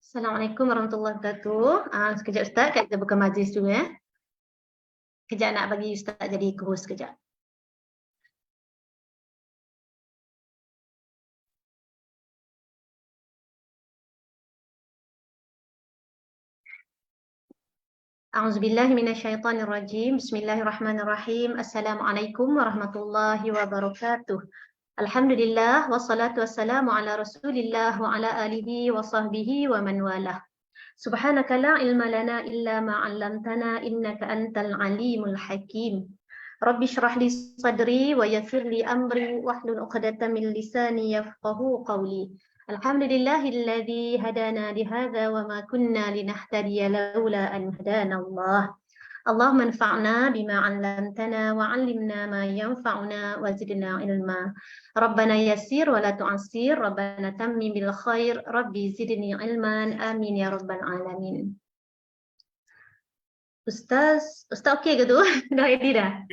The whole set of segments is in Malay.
Assalamualaikum warahmatullahi wabarakatuh. Sekejap Ustaz, kita buka majlis dulu ya. Kejap nak bagi Ustaz jadi co-host kejap. A'udzubillahi minasyaitonirrajim. Bismillahirrahmanirrahim. Assalamualaikum warahmatullahi wabarakatuh. Alhamdulillah wassalatu wassalamu ala Rasulillah wa ala alihi wa sahbihi wa man walah. Subhanaka la ilma lana illa ma 'allamtana innaka antal alimul hakim. Rabbi shrah li sadri wa yassir li amri wahlul 'uqdatam min lisani yafqahu qawli. Alhamdulillahilladzi hadana li hadza wa ma kunna linahtadiya laula an hadana Allah. Allahumma anfa'na bima 'allamtana wa 'allimna ma yanfa'una wa zidna ilma. Rabbana yassir wa la tu'assir, Rabbana tammim bil khair, Rabbi zidni ilman, amin ya rabbal alamin. Ustaz okey ke tu? Dah ready dah?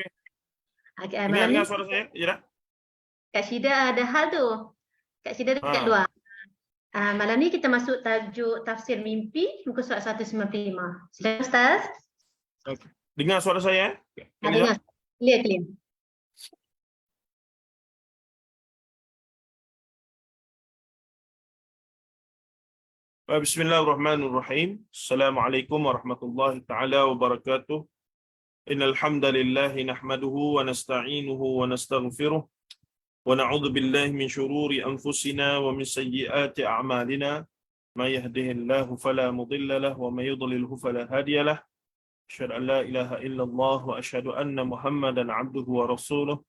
Okay, malam ni Dengar suara saya? Ya dah? Kak Syida ada hal tu. Kak Syida dekat luar. Malam ni kita masuk tajuk tafsir mimpi muka surat 195. Silakan Ustaz. Okay. Dengar suara saya? Dengar. Clear. Bismillahirrahmanirrahim. Assalamualaikum warahmatullahi taala wabarakatuh. Innal hamdalillah nahmaduhu wa nasta'inuhu wa nastaghfiruh wa na'udzu billahi min shururi anfusina wa min sayyiati a'malina. May yahdihillahu fala mudilla lahu wa may yudlilhu fala hadiya lahu. Asyhadu an la ilaha illallah wa asyhadu anna Muhammadan 'abduhu wa rasuluh.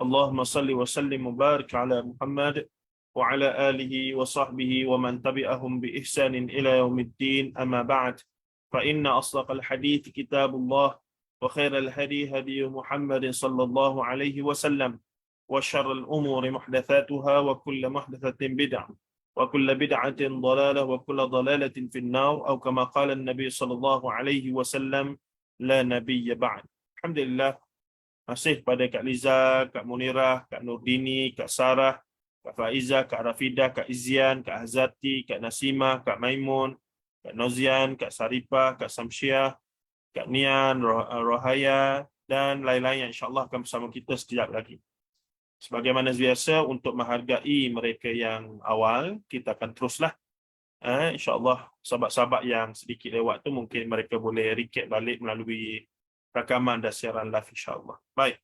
Allahumma salli wa sallim wa barik ala Muhammad wa ala alihi wa sahbihi wa man tabi'ahum bi ihsanin ila yaumiddin, amma ba'd. Fa inna asdaqal hadits kitabullah wa khairal hadi hadi Muhammad sallallahu alaihi wasallam wa syarrul umuri muhdatsatuha wa kullu muhdatsatin bid'ah wa kullu bid'atin dhalalah wa kullu dhalalatin fin-nar, atau kama qala an-nabi sallallahu alaihi wasallam, la nabiyya ba'd. Alhamdulillah, masih pada Kak Liza, Kak Munirah, Kak Nurdini, Kak Sarah, Kak Faiza, Kak Rafidah, Kak Izian, Kak Hazati, Kak Nasimah, Kak Maimun, Kak Nozian, Kak Saripah, Kak Samsyiah, Kak Nian, Rohaya, dan lain-lain yang insyaAllah akan bersama kita sekejap lagi. Sebagaimana biasa, untuk menghargai mereka yang awal, kita akan teruslah. InsyaAllah, sahabat-sahabat yang sedikit lewat tu mungkin mereka boleh recap balik melalui rakaman dan siaran live insyaAllah. Baik.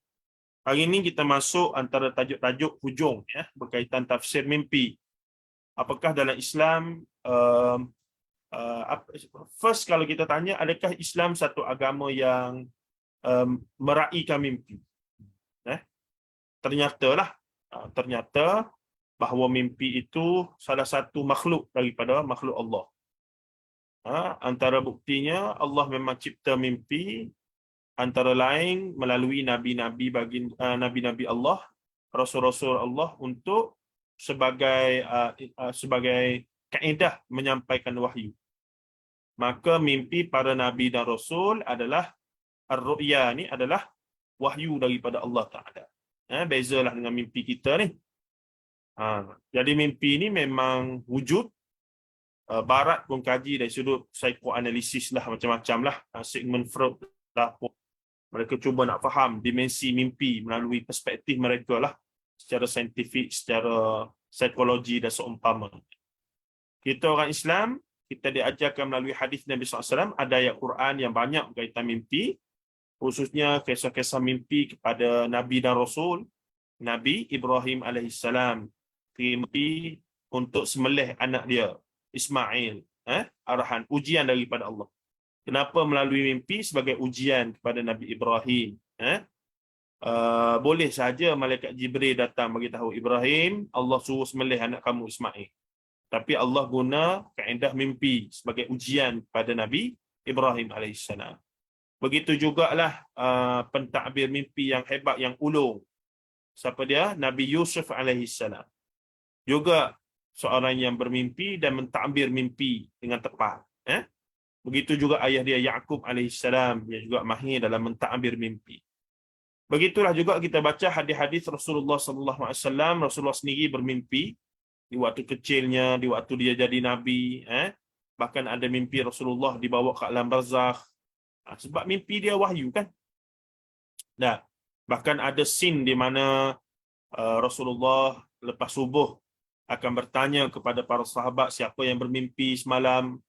Hari ini kita masuk antara tajuk-tajuk hujung ya, berkaitan tafsir mimpi. Apakah dalam Islam, first kalau kita tanya, adakah Islam satu agama yang meraihkan mimpi? Ternyata bahawa mimpi itu salah satu makhluk daripada makhluk Allah. Antara buktinya Allah memang cipta mimpi, antara lain melalui nabi-nabi nabi-nabi Allah, rasul-rasul Allah, untuk sebagai kaedah menyampaikan wahyu. Maka mimpi para nabi dan rasul adalah ar-ru'ya, ni adalah wahyu daripada Allah Taala. Bezalah dengan mimpi kita ni. Jadi mimpi ni memang wujud. Barat pun kaji dari sudut psikoanalisis lah, macam-macam lah. Sigmund Freud lah, mereka cuba nak faham dimensi mimpi melalui perspektif mereka lah, secara saintifik, secara psikologi dan seumpama. Kita orang Islam, kita diajarkan melalui hadis Nabi SAW, ada ayat Quran yang banyak berkaitan mimpi, khususnya kisah-kisah mimpi kepada Nabi dan Rasul. Nabi Ibrahim AS mimpi untuk sembelih anak dia Ismail, arahan, ujian daripada Allah. Kenapa melalui mimpi? Sebagai ujian kepada Nabi Ibrahim. Boleh saja malaikat Jibril datang bagi tahu Ibrahim, Allah suruh sembelih anak kamu Ismail. Tapi Allah guna kaedah mimpi sebagai ujian kepada Nabi Ibrahim AS. Begitu jugalah pentadbir mimpi yang hebat, yang ulung. Siapa dia? Nabi Yusuf AS. Juga seorang yang bermimpi dan mentadbir mimpi dengan tepat. Begitu juga ayah dia Yaqub AS, yang juga mahir dalam mentadbir mimpi. Begitulah juga kita baca hadis-hadis Rasulullah SAW. Rasulullah sendiri bermimpi di waktu kecilnya, di waktu dia jadi Nabi. Bahkan ada mimpi Rasulullah dibawa ke alam barzakh. Sebab mimpi dia wahyu kan. Nah, bahkan ada scene di mana Rasulullah lepas subuh akan bertanya kepada para sahabat siapa yang bermimpi semalam.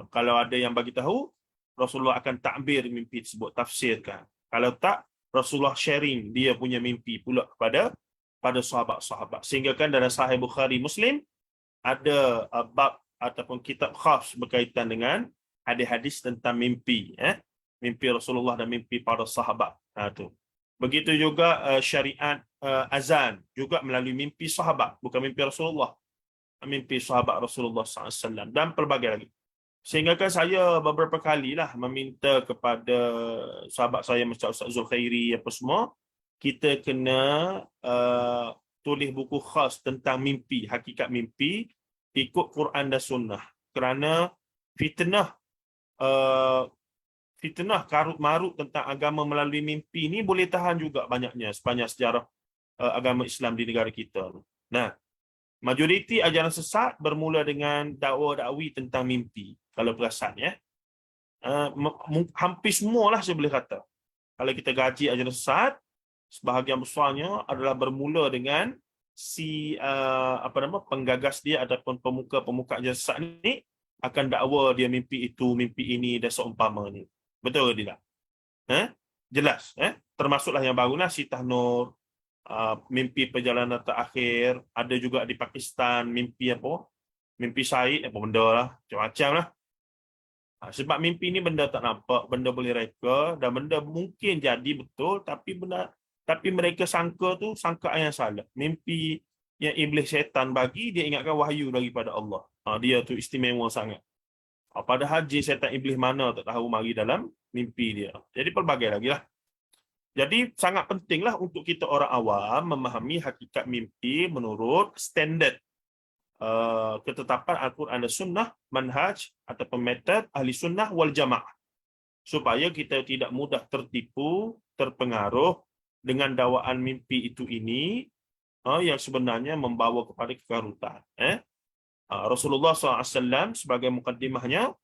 Kalau ada yang bagi tahu, Rasulullah akan takbir mimpi tersebut, tafsirkan. Kalau tak, Rasulullah sharing dia punya mimpi pula pada sahabat-sahabat. Sehingga kan dalam Sahih Bukhari Muslim ada bab ataupun kitab khas berkaitan dengan hadis-hadis tentang mimpi, mimpi Rasulullah dan mimpi para sahabat. Tu. Begitu juga syariat azan juga melalui mimpi sahabat, bukan mimpi Rasulullah. Mimpi sahabat Rasulullah SAW dan pelbagai lagi. Sehingga kan saya beberapa kalilah meminta kepada sahabat saya macam Ustaz Zulkhairi apa semua, kita kena tulis buku khas tentang mimpi, hakikat mimpi, ikut Quran dan Sunnah. Kerana fitnah karut-marut tentang agama melalui mimpi ni boleh tahan juga banyaknya sepanjang sejarah agama Islam di negara kita. Nah, majoriti ajaran sesat bermula dengan dakwa-dakwi tentang mimpi. Kalau perasan hampir semualah saya boleh kata. Kalau kita gaji ajaran sesat, sebahagian besarnya adalah bermula dengan penggagas dia ataupun pemuka ajaran sesat ni akan dakwa dia mimpi itu, mimpi ini dan seumpama ni. Betul ke tidak? Jelas. Termasuklah yang barulah Sitah Nur, mimpi perjalanan terakhir. Ada juga di Pakistan mimpi apa? Mimpi Said, apa benda lah. Macam-macam lah. Sebab mimpi ni benda tak nampak, benda boleh reka dan benda mungkin jadi betul tapi mereka sangka yang salah. Mimpi yang iblis syaitan bagi, dia ingatkan wahyu daripada Allah. Dia tu istimewa sangat. Padahal jin syaitan iblis mana tak tahu mari dalam mimpi dia. Jadi pelbagai lagi lah. Jadi sangat pentinglah untuk kita orang awam memahami hakikat mimpi menurut standard ketetapan Al-Quran dan Sunnah, manhaj ataupun metod ahli sunnah wal jamaah. Supaya kita tidak mudah tertipu, terpengaruh dengan dakwaan mimpi itu ini yang sebenarnya membawa kepada kekarutan. Rasulullah SAW sebagai mukaddimahnya,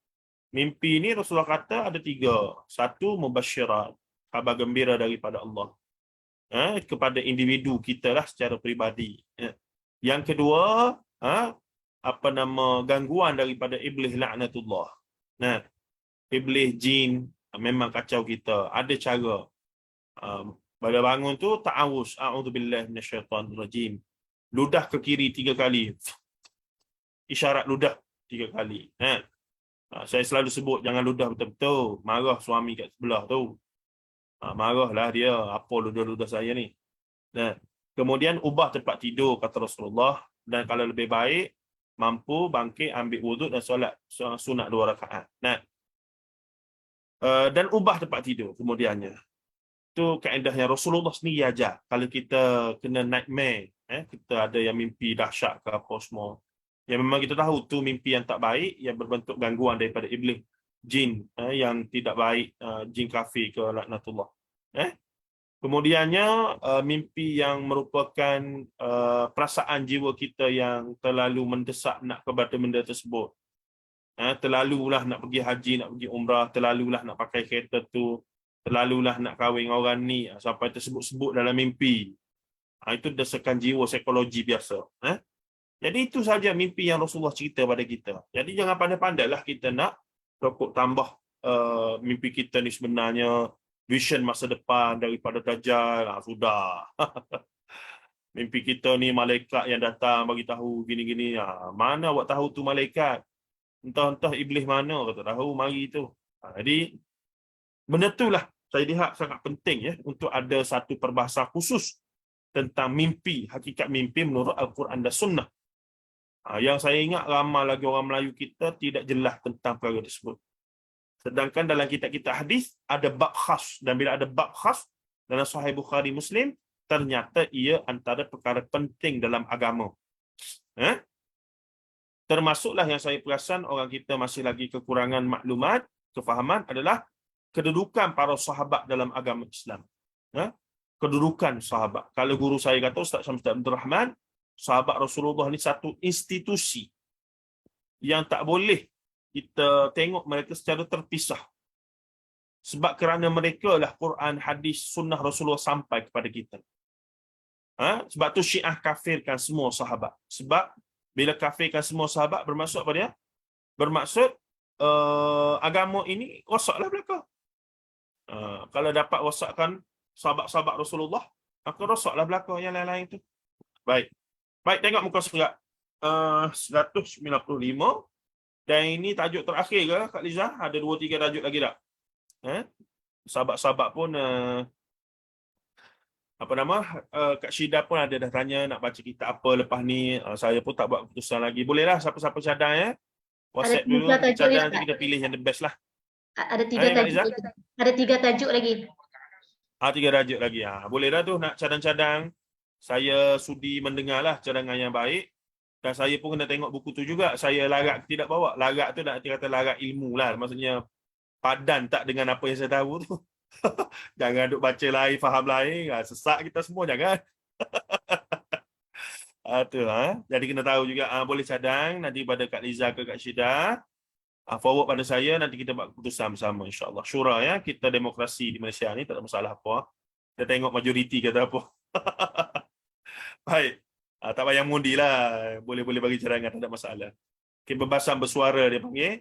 mimpi ini Rasulullah kata ada 3. 1, mubasyirat, khabar gembira daripada Allah kepada individu kita lah secara peribadi. Yang kedua, gangguan daripada iblis laknatullah. Iblis jin memang kacau kita. Ada cara. Pada bangun tu ta'awuz, a'udzubillahi minasyaitanirrajim. Ludah ke kiri 3 kali. Isyarat ludah 3 kali. Saya selalu sebut jangan ludah betul-betul. Marah suami kat sebelah tu. Marahlah dia, apa ludah-ludah saya ni. Kemudian ubah tempat tidur kata Rasulullah, dan kalau lebih baik mampu bangkit ambil wuduk dan solat sunat 2 rakaat. Dan ubah tempat tidur kemudiannya. Itu kaedahnya Rasulullah sendiri ajar. Kalau kita kena nightmare, kita ada yang mimpi dahsyat ke apa semua, yang memang kita tahu tu mimpi yang tak baik, yang berbentuk gangguan daripada iblis, jin yang tidak baik, jin kafir ke laknatullah. Kemudiannya mimpi yang merupakan perasaan jiwa kita yang terlalu mendesak nak kepada benda tersebut. Terlalulah nak pergi haji, nak pergi umrah, terlalulah nak pakai kereta tu, terlalulah nak kahwin orang ni, sampai tersebut-sebut dalam mimpi. Itu desakan jiwa psikologi biasa. Jadi itu saja mimpi yang Rasulullah cerita pada kita. Jadi jangan pandai-pandailah kita nak rokok tambah mimpi kita ni sebenarnya vision masa depan daripada Dajjal. Sudah. Mimpi kita ni malaikat yang datang bagi tahu gini-gini. Mana awak tahu tu malaikat? Entah-entah iblis mana kata tahu mari tu. Jadi benda itulah saya lihat sangat penting untuk ada satu perbahasan khusus tentang mimpi, hakikat mimpi menurut Al-Quran dan Sunnah. Yang saya ingat ramai lagi orang Melayu kita tidak jelas tentang perkara tersebut. Sedangkan dalam kitab-kitab hadis ada bab khas, dan bila ada bab khas dalam Sahih Bukhari Muslim, ternyata ia antara perkara penting dalam agama. Termasuklah yang saya perasan orang kita masih lagi kekurangan maklumat, kefahaman adalah kedudukan para sahabat dalam agama Islam. Kedudukan sahabat. Kalau guru saya kata, Ustaz Syamsuddin Abdul Rahman, sahabat Rasulullah ni satu institusi yang tak boleh kita tengok mereka secara terpisah. Sebab kerana mereka lah Quran, hadis, sunnah Rasulullah sampai kepada kita. Sebab tu Syiah kafirkan semua sahabat. Sebab bila kafirkan semua sahabat, bermaksud apa dia? Bermaksud agama ini rosaklah belaka. Kalau dapat rosakkan sahabat-sahabat Rasulullah, maka rosaklah belaka yang lain-lain tu. Baik. Baik, tengok muka surat 195. Dan ini tajuk terakhir ke Kak Liza? Ada 2-3 tajuk lagi tak? Sahabat-sahabat pun Kak Syida pun ada dah tanya nak baca kitab apa lepas ni. Saya pun tak buat keputusan lagi. Bolehlah siapa-siapa cadang ya. WhatsApp dulu, kita cadang, nanti kita pilih yang the best lah. Ada 3 tajuk lagi. Ada 3 tajuk lagi. 3 tajuk lagi. Boleh dah tu nak cadang-cadang. Saya sudi mendengar lah cadangan yang baik. Dan saya pun kena tengok buku tu juga. Saya larat tidak bawa. Larat tu nak kata larat ilmu lah. Maksudnya padan tak dengan apa yang saya tahu tu. Jangan duk baca lain, faham lain. Sesak kita semua, jangan. Jadi kena tahu juga. Boleh cadang nanti pada Kak Liza ke Kak Syida. Forward pada saya, nanti kita buat keputusan bersama insyaAllah. Syura ya, kita demokrasi di Malaysia ni tak ada masalah apa. Kita tengok majoriti kata apa. Baik. Tak payah mundi lah. Boleh bagi cadangan, tak ada masalah. Kebebasan bersuara dia panggil.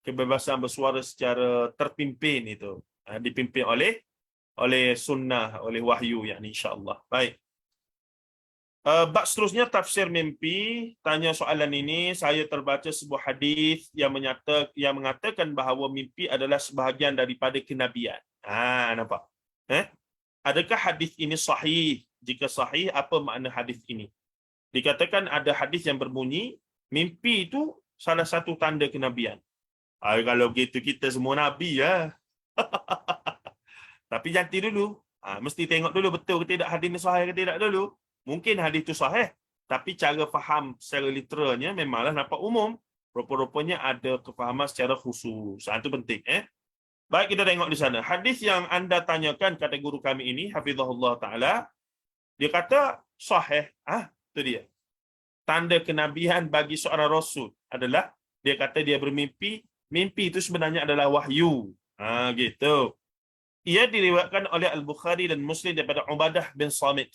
Kebebasan bersuara secara terpimpin itu. Dipimpin oleh sunnah, oleh wahyu yakni insya-Allah. Baik. Bab seterusnya tafsir mimpi. Tanya soalan ini, saya terbaca sebuah hadis yang mengatakan bahawa mimpi adalah sebahagian daripada kenabian. Nampak? Adakah hadis ini sahih? Jika sahih, apa makna hadis ini? Dikatakan ada hadis yang berbunyi, mimpi itu salah satu tanda kenabian. Kalau begitu kita semua nabi ya. Tapi janti dulu. Mesti tengok dulu betul ke tidak hadis ini sahih ke tidak dulu. Mungkin hadis itu sahih, tapi cara faham secara literalnya memanglah nampak umum. Rupa-rupanya ada kefahaman secara khusus. Itu penting. Baik, kita tengok di sana. Hadis yang anda tanyakan kata guru kami ini, Hafizahullah Ta'ala, dia kata sahih. Itu dia. Tanda kenabian bagi seorang Rasul adalah, dia kata dia bermimpi. Mimpi itu sebenarnya adalah wahyu. Gitu. Ia diriwayatkan oleh Al-Bukhari dan Muslim daripada Ubadah bin Samit.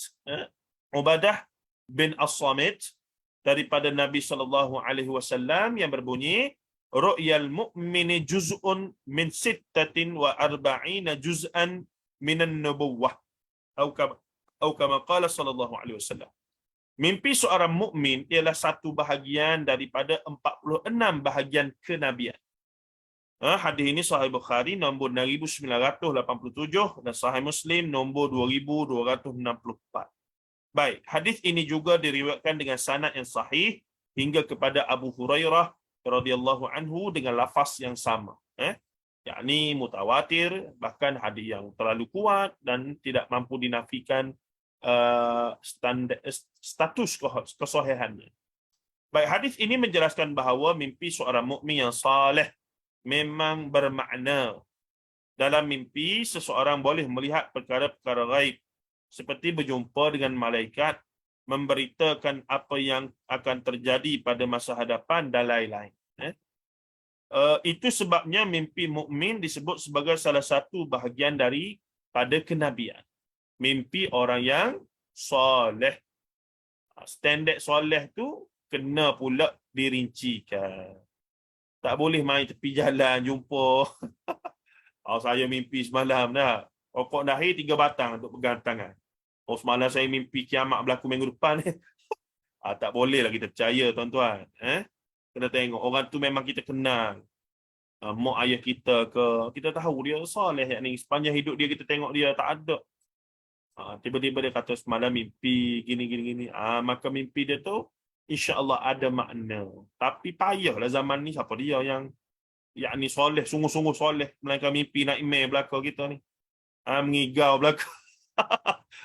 Ubadah bin As-Samit daripada Nabi SAW yang berbunyi, Ru'yal mu'mini juz'un min 46 juz'an minan nubuwah. Atau kama qala sallallahu alaihi wasallam. Mimpi seorang mukmin ialah satu bahagian daripada 46 bahagian kenabian. Hadis ini Sahih Bukhari nombor 6987 dan Sahih Muslim nombor 2264. Baik, hadis ini juga diriwayatkan dengan sanad yang sahih hingga kepada Abu Hurairah radhiyallahu anhu dengan lafaz yang sama. Yakni mutawatir, bahkan hadis yang terlalu kuat dan tidak mampu dinafikan status kesahihannya. Baik, hadis ini menjelaskan bahawa mimpi seorang mukmin yang saleh memang bermakna. Dalam mimpi, seseorang boleh melihat perkara-perkara gaib, seperti berjumpa dengan malaikat, memberitakan apa yang akan terjadi pada masa hadapan dan lain-lain. Itu sebabnya mimpi mukmin disebut sebagai salah satu bahagian daripada kenabian. Mimpi orang yang soleh. Standard soleh tu kena pula dirincikan. Tak boleh main tepi jalan jumpa. Saya mimpi semalam dah. Pokok dahi 3 batang untuk pegang tangan. Semalam saya mimpi kiamat berlaku minggu depan. Tak boleh lah kita percaya tuan-tuan. Kena tengok orang tu memang kita kenal. Mak ayah kita ke, kita tahu dia soleh yakni sepanjang hidup dia kita tengok dia tak ada. Tiba-tiba dia kata semalam mimpi gini. Maka mimpi dia tu insya-Allah ada makna. Tapi payahlah zaman ni, siapa dia yang yakni soleh, sungguh-sungguh soleh, melainkan mimpi nak email belaka kita ni. Mengigau belaka.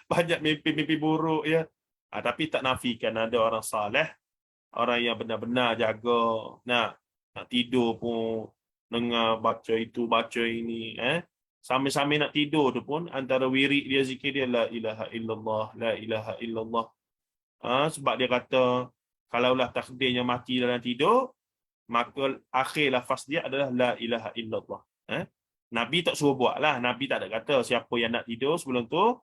Banyak mimpi-mimpi buruk ya. Tapi tak nafikan ada orang saleh, orang yang benar-benar jaga. Nak tidur pun dengar baca itu, baca ini. Sambil-sambil nak tidur tu pun antara wirid dia, zikir dia la ilaha illallah, la ilaha illallah. Sebab dia kata kalaulah takdirnya mati dalam tidur, maka akhir lafaz dia adalah la ilaha illallah. Nabi tak suruh buat lah. Nabi tak ada kata siapa yang nak tidur sebelum tu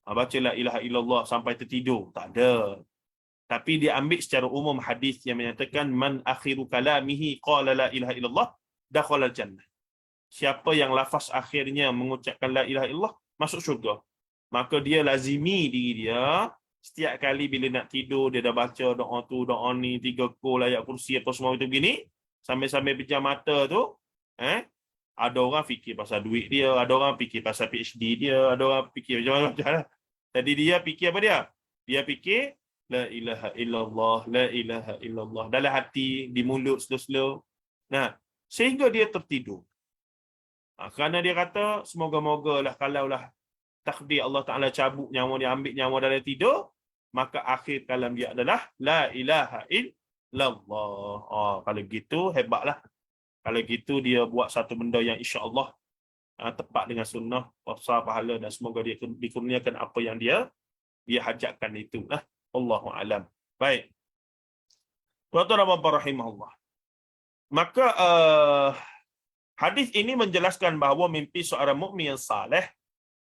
baca la ilaha illallah sampai tertidur. Tak ada. Tapi dia ambil secara umum hadis yang menyatakan man akhiru kalamihi qala la ilaha illallah dakhala jannah. Siapa yang lafaz akhirnya mengucapkan la ilaha illallah masuk syurga. Maka dia lazimi diri dia setiap kali bila nak tidur dia dah baca doa tu, doa ni, 3 kul ayat kursi apa semua itu begini, sambil-sambil pejam mata tu, ada orang fikir pasal duit dia, ada orang fikir pasal PhD dia, ada orang fikir macam-macam lah. Tadi dia fikir apa dia? Dia fikir la ilaha illallah, la ilaha illallah dalam hati, di mulut slow-slow. Nah, sehingga dia tertidur. Kerana dia kata semoga-mogalah kalaulah takdir Allah Ta'ala cabut nyawa dia, ambil nyawa dalam tidur, maka akhir kalam dia adalah la ilaha illallah. Kalau gitu hebatlah. Kalau gitu dia buat satu benda yang insya-Allah tepat dengan sunnah, besar pahala dan semoga dia dikurniakan apa yang dia hajatkan itu. Allahu alam. Baik. Tuan-tuan dan puan-puan rahimahullah. Maka hadis ini menjelaskan bahawa mimpi seorang mukmin yang saleh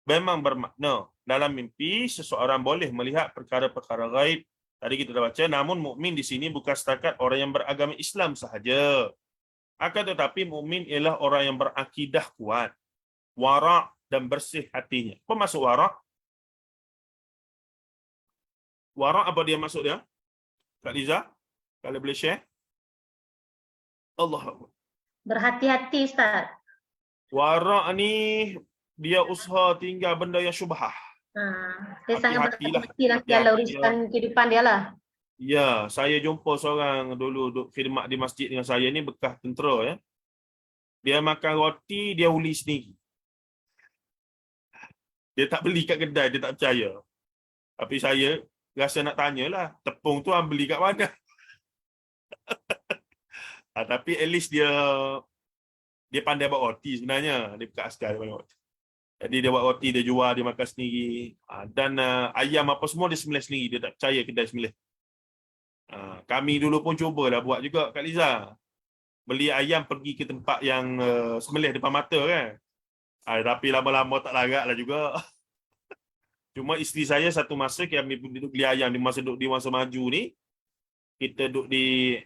memang bermakna. Dalam mimpi seseorang boleh melihat perkara-perkara gaib. Tadi kita dah baca, namun mukmin di sini bukan setakat orang yang beragama Islam sahaja. Akan tetapi mukmin ialah orang yang berakidah kuat, wara' dan bersih hatinya. Apa maksud wara'? Wara' apa dia maksud dia? Kak Liza, kalau boleh share. Allah. Berhati-hati Ustaz. Wara' ni dia usaha tinggal benda yang syubhah. Dia sangat Hati-hatilah. berhati-hati lah dalam urusan kehidupan dia lah. Ya, saya jumpa seorang dulu duk khidmat di masjid dengan saya ni, bekas tentera ya. Dia makan roti, dia uli sendiri. Dia tak beli kat kedai, dia tak percaya. Tapi saya rasa nak tanyalah, tepung tu beli kat mana? Tapi at least dia pandai buat roti sebenarnya. Dia bekas askar, dia pandai buat roti. Jadi dia buat roti, dia jual, dia makan sendiri. Dan ayam apa semua dia sembelih sendiri. Dia tak percaya kedai sembelih. Kami dulu pun cubalah buat juga Kak Liza. Beli ayam pergi ke tempat yang sembelih depan mata kan. Tapi lama-lama tak larat lah juga. Cuma isteri saya satu masa kami duduk beli ayam di masa maju ni. Kita duduk di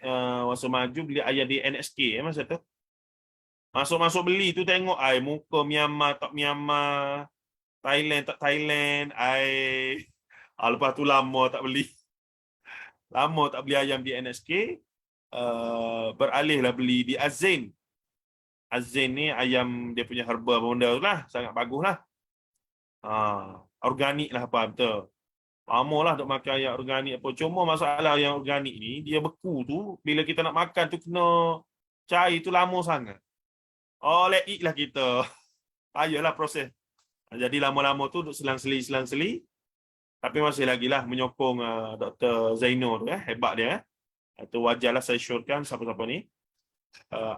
masa maju beli ayam di NSK masa tu. Masuk-masuk beli tu tengok muka Myanmar tak Myanmar, Thailand tak Thailand. Lepas tu lama tak beli. Lama tak beli ayam di NSK. Beralihlah beli di Azain. Azain ni ayam dia punya herba benda tu lah, sangat bagus lah. Organik lah apa betul. Lama lah duk makan ayam organik apa. Cuma masalah yang organik ni, dia beku tu, bila kita nak makan tu kena cair tu lama sangat. Let eat lah kita. Payahlah proses. Jadi lama-lama tu duk selang-seli. Tapi masih lagi lah menyokong Dr. Zaino tu hebat dia. Itu wajarlah saya syorkan siapa-siapa ni.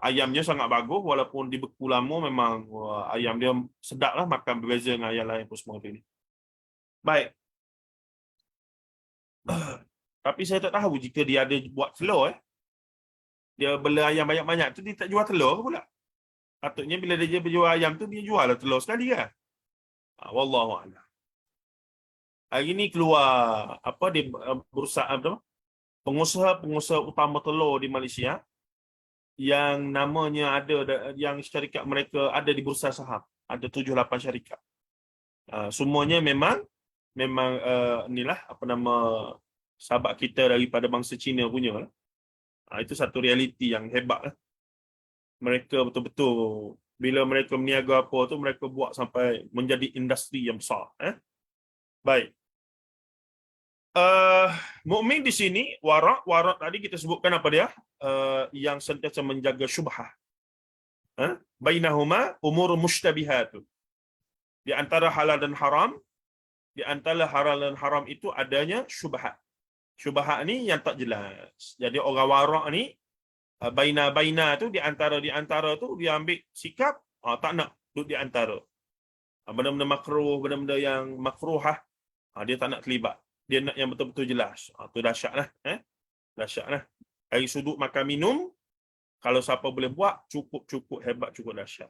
Ayamnya sangat bagus walaupun dibeku lama, memang ayam dia sedap lah, makan berbeza dengan ayam lain pun semua tu ni. Baik. Tapi saya tak tahu jika dia ada buat telur dia bela ayam banyak-banyak tu dia tak jual telur pula. Patutnya bila dia jual ayam tu dia jual lah telur sekali kan. Wallahu a'lam. Hari ni keluar di bursa pengusaha utama telur di Malaysia yang namanya yang syarikat mereka ada di bursa saham. Ada 7-8 syarikat. Semuanya memang inilah sahabat kita daripada bangsa Cina punya lah. Itu satu realiti yang hebat lah. Mereka betul-betul bila mereka meniaga apa tu mereka buat sampai menjadi industri yang besar. Baik. Mukmin di sini wara' tadi kita sebutkan apa dia? Yang sentiasa menjaga syubhah. Bainahuma umur mushtabihat. Di antara halal dan haram, di antara halal dan haram itu adanya syubhat. Syubhat ni yang tak jelas. Jadi orang wara' ni baina tu di antara tu dia ambil sikap tak nak duduk di antara. Benda-benda makruh, benda-benda yang makruhah dia tak nak terlibat. Dia nak yang betul-betul jelas. Tu dahsyatlah. Dahsyatlah. Dari sudut makan minum, Kalau siapa boleh buat, cukup hebat, cukup dahsyat.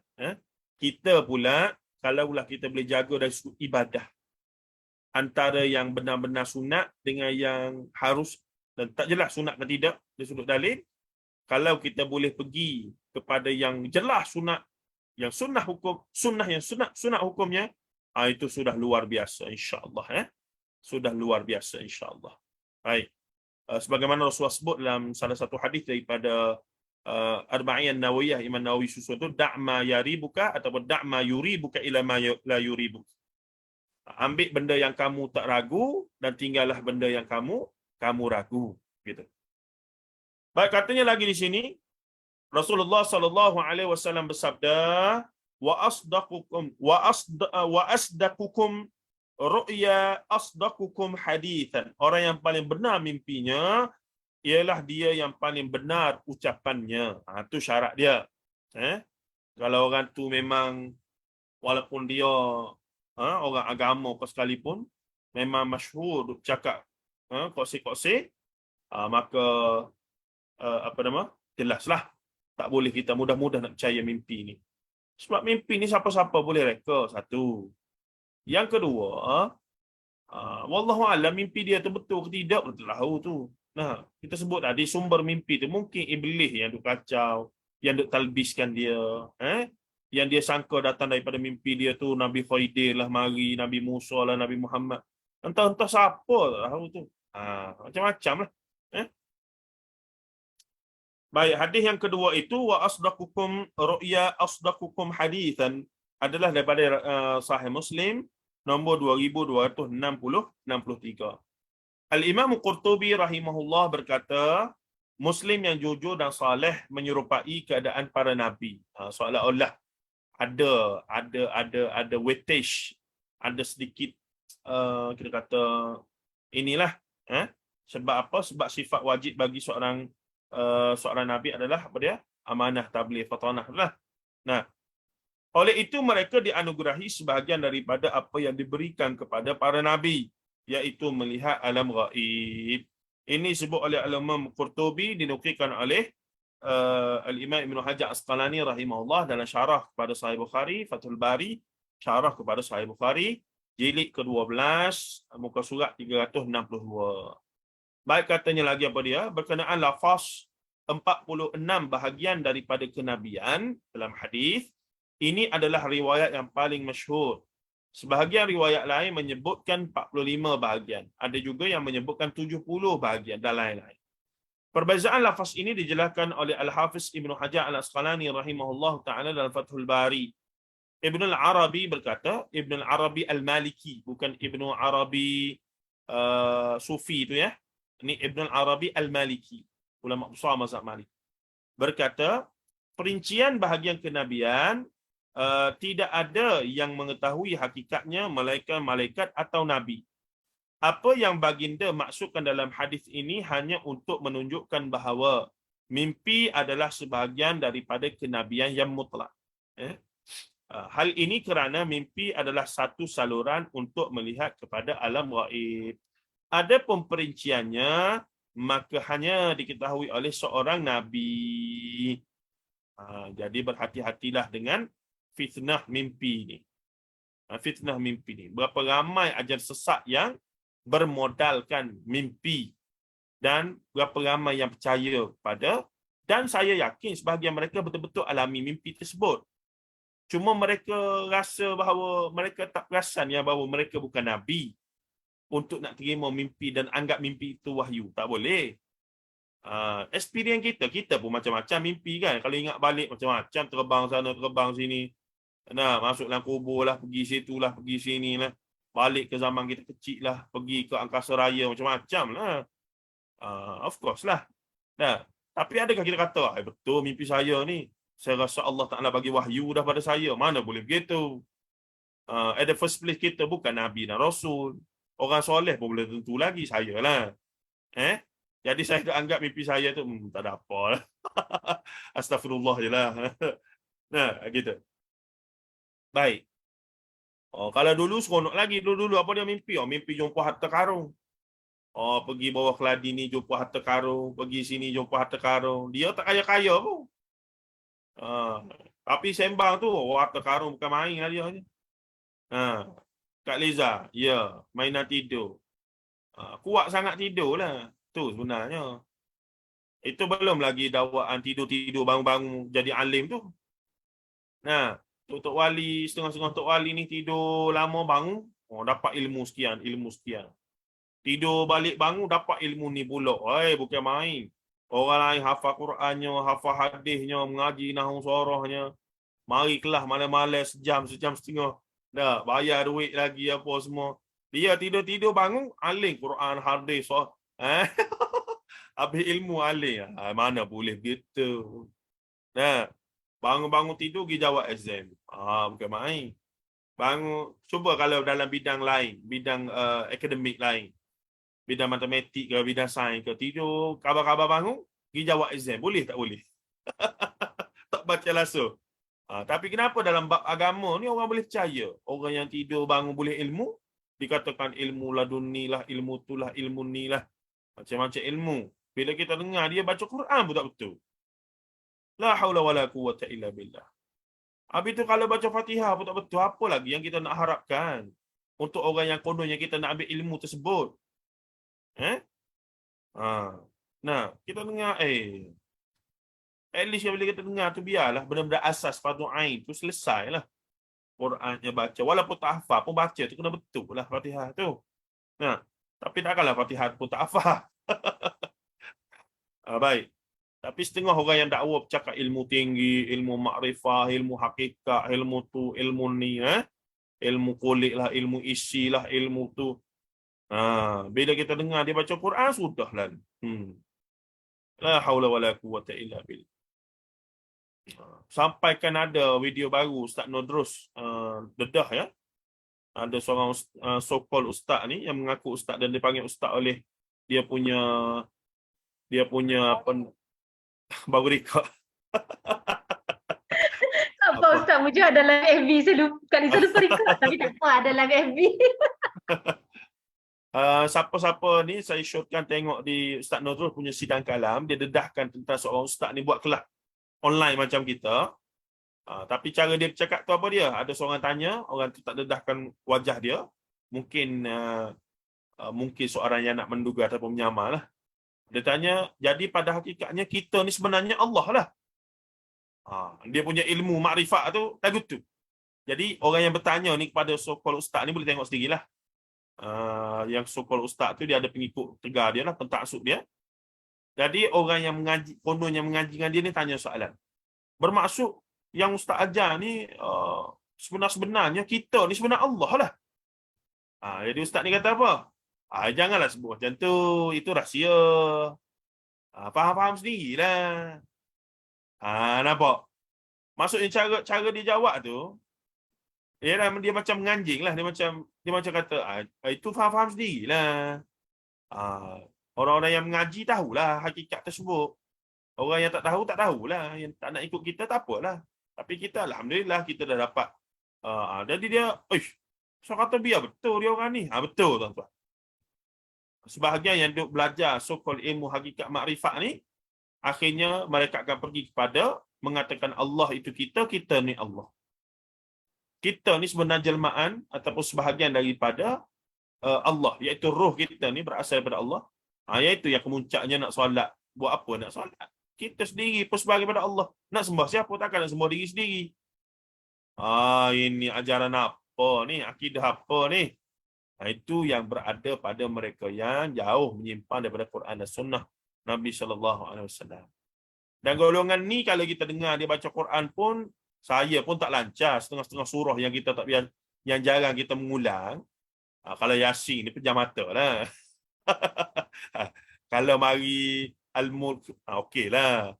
Kita pula, kalaulah kita boleh jaga dari sudut ibadah, antara yang benar-benar sunat dengan yang harus dan tak jelas sunat ke tidak dari sudut dalil, kalau kita boleh pergi kepada yang jelas sunat, yang sunnah hukum, sunnah yang sunat hukumnya, itu sudah luar biasa insya-Allah. Sudah luar biasa insya-Allah. Baik. Sebagaimana Rasulullah sebut dalam salah satu hadis daripada Arba'in Nawawiyah Imam Nawawi susun tu, da'ma yaribuka ataupun da'ma yuribuka ila ma la yuribuk. Ambil benda yang kamu tak ragu dan tinggallah benda yang kamu ragu, gitu. Baik, katanya lagi di sini Rasulullah sallallahu alaihi wasallam bersabda, wa asdaqukum ru'ya asdaqukum hadithan. Orang yang paling benar mimpinya ialah dia yang paling benar ucapannya. Itu syarat dia. Kalau orang tu memang walaupun dia orang agama apa sekalipun, memang masyhur cakap kosek-kosek, maka jelaslah tak boleh kita mudah-mudah nak percaya mimpi ni. Sebab mimpi ni siapa-siapa boleh reka, satu. Yang kedua, wallahu alam mimpi dia tu betul ke tidak, betul tahu tu. Nah, kita sebut tadi sumber mimpi tu mungkin iblis yang duk kacau, yang duk talbiskan dia, yang dia sangka datang daripada mimpi dia tu Nabi Khidir lah mari, Nabi Musa lah, Nabi Muhammad. Entah siapa tak tahu tu. Macam-macam lah. Baik, hadis yang kedua itu wa asdaqukum ru'ya asdaqukum hadithan adalah daripada Sahih Muslim nombor 2263. Al-Imam Qurtubi rahimahullah berkata, Muslim yang jujur dan saleh menyerupai keadaan para nabi. Seolah-olah ada weightage, ada sedikit kita kata inilah sebab apa? Sebab sifat wajib bagi seorang nabi adalah apa dia? Amanah, tabligh, fatanah lah. Nah, oleh itu mereka dianugerahi sebahagian daripada apa yang diberikan kepada para nabi, iaitu melihat alam gaib. Ini disebut oleh Al-Imam Qurtubi, dinukilkan oleh Al-Imam Ibn Hajar Asqalani rahimahullah dalam syarah kepada Sahih Bukhari, Fathul Bari, syarah kepada Sahih Bukhari, jilid ke-12, muka surat 362. Baik, katanya lagi apa dia? Berkenaan lafaz 46 bahagian daripada kenabian dalam hadis, ini adalah riwayat yang paling masyhur. Sebahagian riwayat lain menyebutkan 45 bahagian. Ada juga yang menyebutkan 70 bahagian dan lain-lain. Perbezaan lafaz ini dijelaskan oleh Al-Hafiz Ibn Hajar Al-Asqalani rahimahullah ta'ala dalam Fathul Bari. Ibn Al-Arabi berkata, Ibn Al-Arabi Al-Maliki, bukan Ibn Arabi Sufi itu ya. Ini Ibn Al-Arabi Al-Maliki, ulama besar mazhab Malik. Berkata, perincian bahagian kenabian tidak ada yang mengetahui hakikatnya melainkan malaikat atau nabi. Apa yang baginda maksudkan dalam hadis ini hanya untuk menunjukkan bahawa mimpi adalah sebahagian daripada kenabian yang mutlak. Hal ini kerana mimpi adalah satu saluran untuk melihat kepada alam gaib. Adapun perinciannya maka hanya diketahui oleh seorang nabi. Jadi berhati-hatilah dengan fitnah mimpi ni. Fitnah mimpi ni. Berapa ramai ajar sesat yang bermodalkan mimpi dan berapa ramai yang percaya pada, dan saya yakin sebahagian mereka betul-betul alami mimpi tersebut. Cuma mereka rasa bahawa mereka tak perasan ya bahawa mereka bukan nabi untuk nak terima mimpi dan anggap mimpi itu wahyu. Tak boleh. Experience kita pun macam-macam mimpi kan. Kalau ingat balik macam-macam, terbang sana, terbang sini. Nah, masuk dalam kubur lah, pergi situ lah, pergi sini lah. Balik ke zaman kita kecil lah, pergi ke angkasa raya, macam-macam lah. Of course lah. Nah, tapi adakah kita kata, betul mimpi saya ni, saya rasa Allah Ta'ala bagi wahyu dah pada saya. Mana boleh begitu? At the first place kita bukan Nabi dan Rasul. Orang soleh pun boleh tentu lagi, saya lah. Jadi saya anggap mimpi saya tu, tak ada apa lah. Astaghfirullah je lah. Nah, gitu. Baik. Kalau dulu seronok lagi. Dulu apa dia mimpi? Mimpi jumpa harta karun. Pergi bawah keladi ni jumpa harta karun. Pergi sini jumpa harta karun. Dia tak kaya-kaya pun. Tapi sembang tu harta karun bukan main lah dia. Kak Liza, ya, mainan tidur. Kuat sangat tidur lah. Tu sebenarnya. Itu belum lagi dakwaan tidur-tidur bangun-bangun jadi alim tu. Nah, Tok Wali, setengah-setengah Tok Wali ni tidur lama bangun, dapat ilmu sekian, ilmu sekian. Tidur balik bangun, dapat ilmu ni pula. Bukan main. Orang lain hafal Qurannya, hafal hadisnya, mengaji nahwu sorahnya. Mari kelas malam-malam sejam, sejam setengah. Dah, bayar duit lagi apa semua. Dia tidur-tidur bangun, alim Quran, hadis. Eh? Habis ilmu alim. Mana boleh gitu. Nah, bangun-bangun tidur pergi jawab exam. Bukan main. Bangun, cuba kalau dalam bidang lain, bidang akademik lain, bidang matematik ke, bidang sains ke, tidur, khabar-khabar bangun, pergi jawab exam. Boleh tak boleh? Tak baca langsung. Tapi kenapa dalam bab agama ni orang boleh percaya? Orang yang tidur bangun boleh ilmu, dikatakan ilmu laduni lah, ilmu tu lah, ilmu ni lah. Macam-macam ilmu. Bila kita dengar dia baca Quran pun tak betul. La haula wala quwwata illa billah. Habis tu kalau baca Fatihah pun tak betul. Apa lagi yang kita nak harapkan untuk orang yang kononnya kita nak ambil ilmu tersebut? Eh? Nah, kita dengar at least bila kita dengar tu biarlah benda-benda asas fardu ain tu selesailah. Qurannya baca walaupun tak hafal pun baca tu kena betul lah Fatihah tu. Nah, tapi takkanlah Fatihah pun tak hafal. Baik. Tapi setengah orang yang dakwa bercakap ilmu tinggi, ilmu makrifah, ilmu hakikat, ilmu tu, ilmu ni, ilmu kulit lah, ilmu isi lah, ilmu tu. Bila kita dengar dia baca Quran, sudahlah. La haula wala quwwata illa billah. Sampaikan ada video baru Ustaz Nodrus dedah ya. Ada seorang so-called ustaz ni yang mengaku ustaz dan dipanggil ustaz oleh dia punya apa baru rekod. Apa Ustaz Mujib ada live FB? Saya lupa, Kak Liza lupa record. Tapi tak apa, ada live FB. Siapa-siapa ni saya shootkan tengok di Ustaz Nodrus punya sidang kalam. Dia dedahkan tentang seorang ustaz ni buat kelas online macam kita. Tapi cara dia bercakap tu apa dia? Ada seorang tanya, orang tu tak dedahkan wajah dia. Mungkin mungkin seorang yang nak menduga ataupun menyamar lah. Dia tanya, jadi pada hakikatnya kita ni sebenarnya Allah lah. Dia punya ilmu makrifat tu lagu tu. Jadi orang yang bertanya ni kepada so-called ustaz ni boleh tengok sendiri lah. Yang so-called ustaz tu dia ada pengikut tegar dia lah, pentaksub dia. Jadi orang yang mengaji, konon yang mengaji dengan dia ni tanya soalan. Bermaksud yang ustaz ajar ni sebenarnya kita ni sebenarnya Allah lah. Jadi ustaz ni kata apa? Janganlah sebut macam tu, itu rahsia. Faham-faham sendirilah. Nampak? Maksudnya cara dia jawab tu, dia macam menganjing lah. Dia macam kata, itu faham-faham sendirilah. Orang-orang yang mengaji tahulah hakikat tersebut. Orang yang tak tahulah. Yang tak nak ikut kita tak apalah. Tapi kita alhamdulillah kita dah dapat. Jadi dia, saya kata biar betul dia orang ni. Betul tuan-tuan. Sebahagian yang duk belajar so-called ilmu hakikat makrifat ni, akhirnya mereka akan pergi kepada mengatakan Allah itu kita ni Allah. Kita ni sebenarnya jelmaan ataupun sebahagian daripada Allah, iaitu roh kita ni berasal daripada Allah. Iaitu yang kemuncaknya nak solat. Buat apa nak solat? Kita sendiri pun sebagai pada Allah. Nak sembah siapa? Takkan nak sembah diri sendiri. Ini ajaran apa ni? Akidah apa ni? Itu yang berada pada mereka yang jauh menyimpang daripada Quran dan Sunnah Nabi SAW. Dan golongan ni kalau kita dengar dia baca Quran pun, saya pun tak lancar setengah-setengah surah yang kita tak biar, yang jarang kita mengulang. Kalau Yasin ni pejam mata lah. Kalau mari Al-Mulk, okeylah.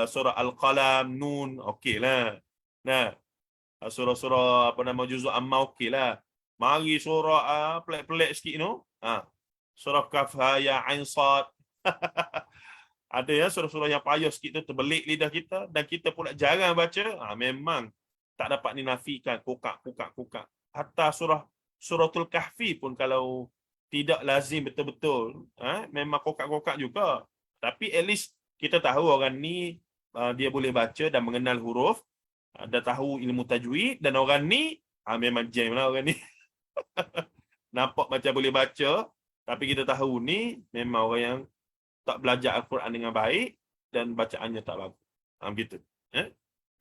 Surah Al-Qalam, Nun, okeylah. Nah, surah-surah apa nama juzuk Amma okeylah. Mari surah pelik-pelik sikit tu. Surah Kaf, Ya, Ain, Sad. Ada ya surah-surah yang payah sikit tu terbelik lidah kita dan kita pula jarang baca. Memang tak dapat dinafikan kokak. Hatta suratul Kahfi pun kalau tidak lazim betul-betul, memang kokak-kokak juga. Tapi at least kita tahu orang ni dia boleh baca dan mengenal huruf, dah tahu ilmu tajwid, dan orang ni memang jam lah orang ni. Nampak macam boleh baca, tapi kita tahu ni memang orang yang tak belajar Al-Quran dengan baik dan bacaannya tak bagus. Begitu.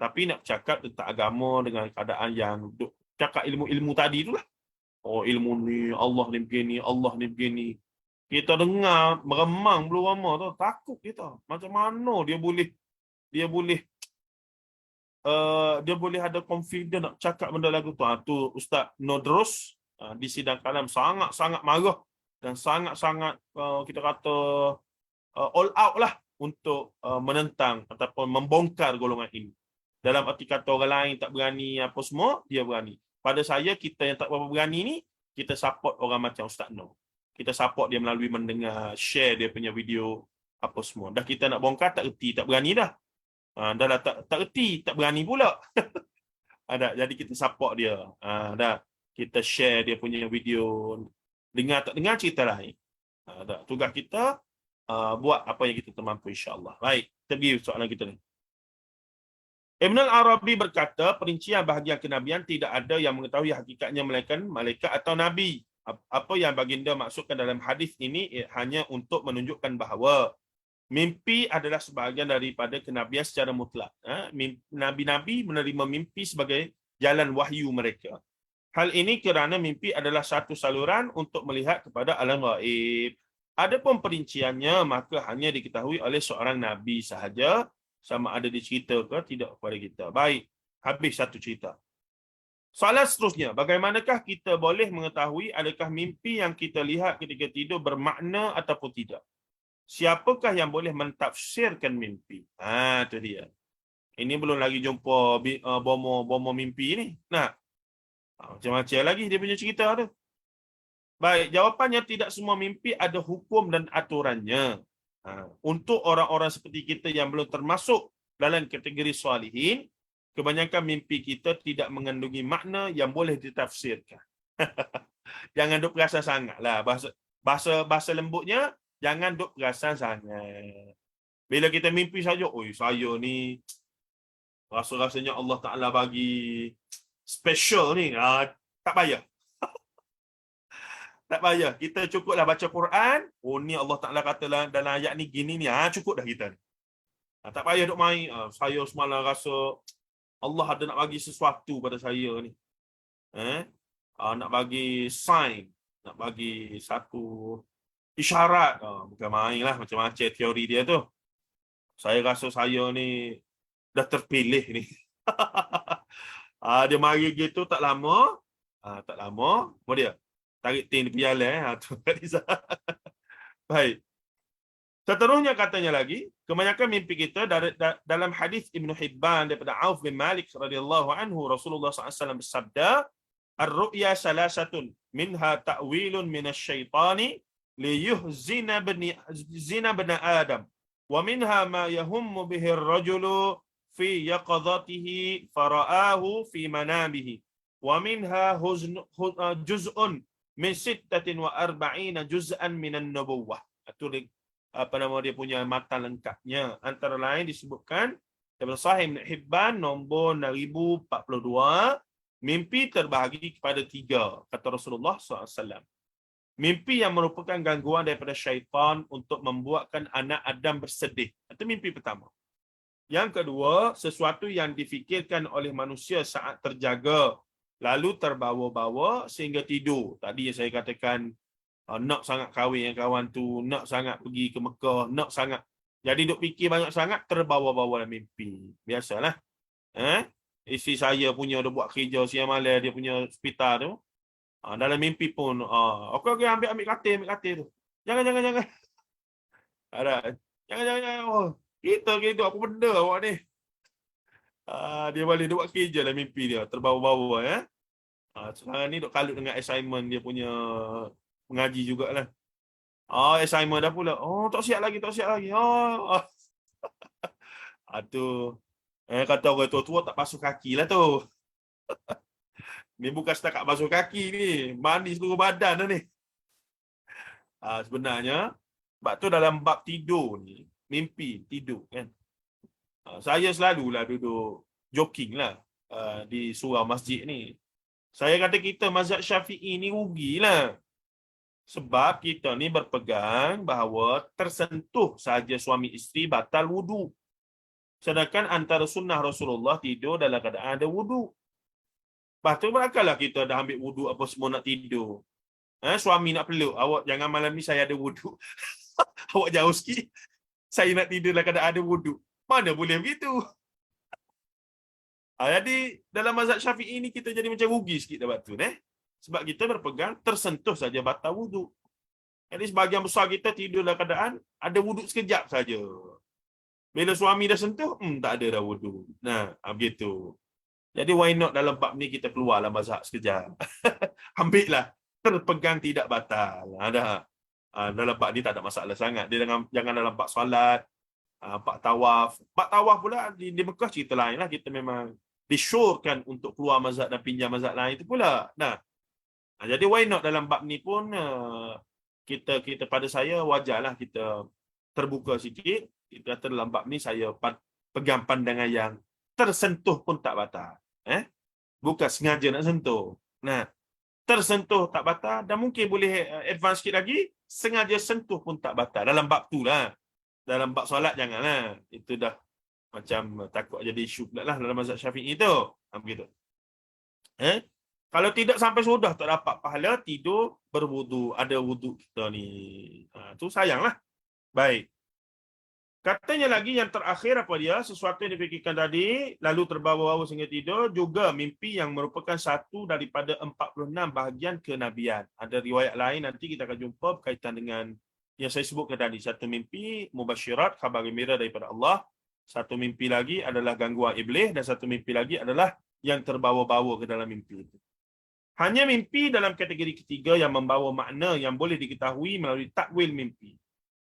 Tapi nak cakap tentang agama dengan keadaan yang cakap ilmu-ilmu tadi tu lah. Oh, ilmu ni, Allah ni begini, Allah ni begini. Kita dengar meremang bulu rama tu, takut kita. Macam mana dia boleh dia boleh ada confident nak cakap benda lagu tu. Tu Ustaz Nodros di sidang kalam sangat-sangat marah dan sangat-sangat kita kata all out lah untuk menentang ataupun membongkar golongan ini. Dalam arti kata orang lain tak berani apa semua, dia berani. Pada saya, kita yang tak berapa berani ni, kita support orang macam Ustaz Noh. Kita support dia melalui mendengar, share dia punya video apa semua. Dah kita nak bongkar, tak erti, tak berani dah. Dah lah tak erti, tak berani pula. Jadi kita support dia. Dah kita share dia punya video. Dengar tak dengar, cerita lain. Tugas kita buat apa yang kita termampu, insya-Allah. Baik, kita pergi soalan kita ni. Ibn al-Arabi berkata, perincian bahagian kenabian tidak ada yang mengetahui hakikatnya melainkan malaikat atau nabi. Apa yang baginda maksudkan dalam hadis ini hanya untuk menunjukkan bahawa mimpi adalah sebahagian daripada kenabian secara mutlak. Nabi-nabi menerima mimpi sebagai jalan wahyu mereka. Hal ini kerana mimpi adalah satu saluran untuk melihat kepada alam gaib. Adapun perinciannya maka hanya diketahui oleh seorang nabi sahaja, sama ada dicerita ke tidak kepada kita. Baik, habis satu cerita. Soalan seterusnya, bagaimanakah kita boleh mengetahui adakah mimpi yang kita lihat ketika tidur bermakna ataupun tidak? Siapakah yang boleh mentafsirkan mimpi? Itu dia. Ini belum lagi jumpa bomo mimpi ni. Nah, macam-macam lagi dia punya cerita tu. Baik, jawapannya tidak semua mimpi ada hukum dan aturannya. Untuk orang-orang seperti kita yang belum termasuk dalam kategori salihin, kebanyakan mimpi kita tidak mengandungi makna yang boleh ditafsirkan. Jangan duk perasan sangatlah. Bahasa lembutnya, jangan duk perasan sangat. Bila kita mimpi saja, saya ni rasa-rasanya Allah Ta'ala bagi special ni. Tak payah. Tak payah. Kita cukuplah baca Quran. Ni Allah Ta'ala kata dalam ayat ni gini ni. Cukup dah kita ni. Tak payah duk main. Saya semalam rasa Allah ada nak bagi sesuatu pada saya ni. Nak bagi sign. Nak bagi satu isyarat. Bukan main lah. Macam-macam teori dia tu. Saya rasa saya ni dah terpilih ni. Dia mari gitu tak lama. Tak lama. Apa dia? Tarik tin di piala. Baik. Seterusnya katanya lagi, kebanyakan mimpi kita dalam hadis Ibn Hibban daripada Auf bin Malik radhiyallahu anhu, Rasulullah SAW bersabda, "Ar-ru'ya salasatun minha ta'wilun minasyaitani liyuhzina bani Adam wa minha ma yahummu bihi ar-rajulu fi yaqadhatihi fara'ahu fi manamihi wa minha juz'un min 46 juz'an minan nubuwah." Itu apa nama dia punya matan lengkapnya. Antara lain disebutkan dalam Sahih Ibn Hibban nombor 6042, mimpi terbahagi kepada 3, kata Rasulullah SAW. Mimpi yang merupakan gangguan daripada syaitan untuk membuatkan anak Adam bersedih. Itu mimpi pertama. Yang kedua, sesuatu yang difikirkan oleh manusia saat terjaga, lalu terbawa-bawa sehingga tidur. Tadi yang saya katakan, nak sangat kahwin dengan kawan tu, nak sangat pergi ke Mekah, nak sangat. Jadi duk fikir banyak sangat, terbawa-bawa dalam mimpi. Biasalah. Isteri saya punya dia buat kerja siang malam, dia punya hospital tu. Dalam mimpi pun, okey, ambil katil tu. Jangan. Ada. Jangan. Kita apa benda awak ni? Dia balik dia buat kerja dalam mimpi dia, terbawa-bawa sekarang ni duk kalut dengan assignment dia punya mengaji jugalah. Assignment dah pula. Tak siap lagi. Tu. Kata orang tua-tua tak basuh kaki lah tu. Ni bukan setakat basuh kaki ni. Mandi seluruh badan dah ni. Sebenarnya, sebab tu dalam bab tidur ni, mimpi, tidur kan. Saya selalulah duduk joking lah di surau masjid ni. Saya kata kita mazhab Syafi'i ni rugilah. Sebab kita ni berpegang bahawa tersentuh saja suami isteri batal wudu. Sedangkan antara sunnah Rasulullah tidur dalam keadaan ada wudu. Lepas tu berakallah kita dah ambil wudu apa semua nak tidur. Suami nak peluk, awak jangan malam ni saya ada wudu. Awak jauh sikit. Saya nak tidur dalam keadaan ada wudu. Mana boleh begitu? Jadi dalam mazhab Syafi'i ni kita jadi macam rugi sikit dah waktu ni. Sebab kita berpegang tersentuh saja batal wudu. Jadi sebahagian besar kita tidur dalam keadaan ada wudu sekejap saja. Bila suami dah sentuh, tak ada dah wudu. Nah, begitu. Jadi why not dalam bab ni kita keluarlah mazhab sekejap. Ambillah terpegang tidak batal. Ada. Dalam bab ni tak ada masalah sangat. Dia jangan dalam bab solat, bab tawaf. Bab tawaf pula di Mekah cerita lain lah. Kita memang disyorkan untuk keluar mazhab dan pinjam mazhab lain itu pula. Nah, jadi why not dalam bab ni pun kita pada saya wajarlah kita terbuka sikit. Kita kata dalam bab ni saya pegang pandangan yang tersentuh pun tak batal. Bukan sengaja nak sentuh. Nah, tersentuh tak batal dan mungkin boleh advance sikit lagi, sengaja sentuh pun tak batal. Dalam bab tu lah. Dalam bab solat janganlah. Itu dah macam takut jadi isu pula lah dalam mazhab Syafi'i tu. Begitu. Kalau tidak sampai sudah tak dapat pahala, tidur berwudu. Ada wudu kita ni. Tu sayanglah. Baik. Katanya lagi yang terakhir apa dia? Sesuatu yang difikirkan tadi, lalu terbawa-bawa sehingga tidur, juga mimpi yang merupakan satu daripada 46 bahagian kenabian. Ada riwayat lain nanti kita akan jumpa berkaitan dengan yang saya sebutkan tadi. Satu mimpi, mubasyirat, khabar gembira daripada Allah. Satu mimpi lagi adalah gangguan iblis dan satu mimpi lagi adalah yang terbawa-bawa ke dalam mimpi itu. Hanya mimpi dalam kategori ketiga yang membawa makna yang boleh diketahui melalui takwil mimpi.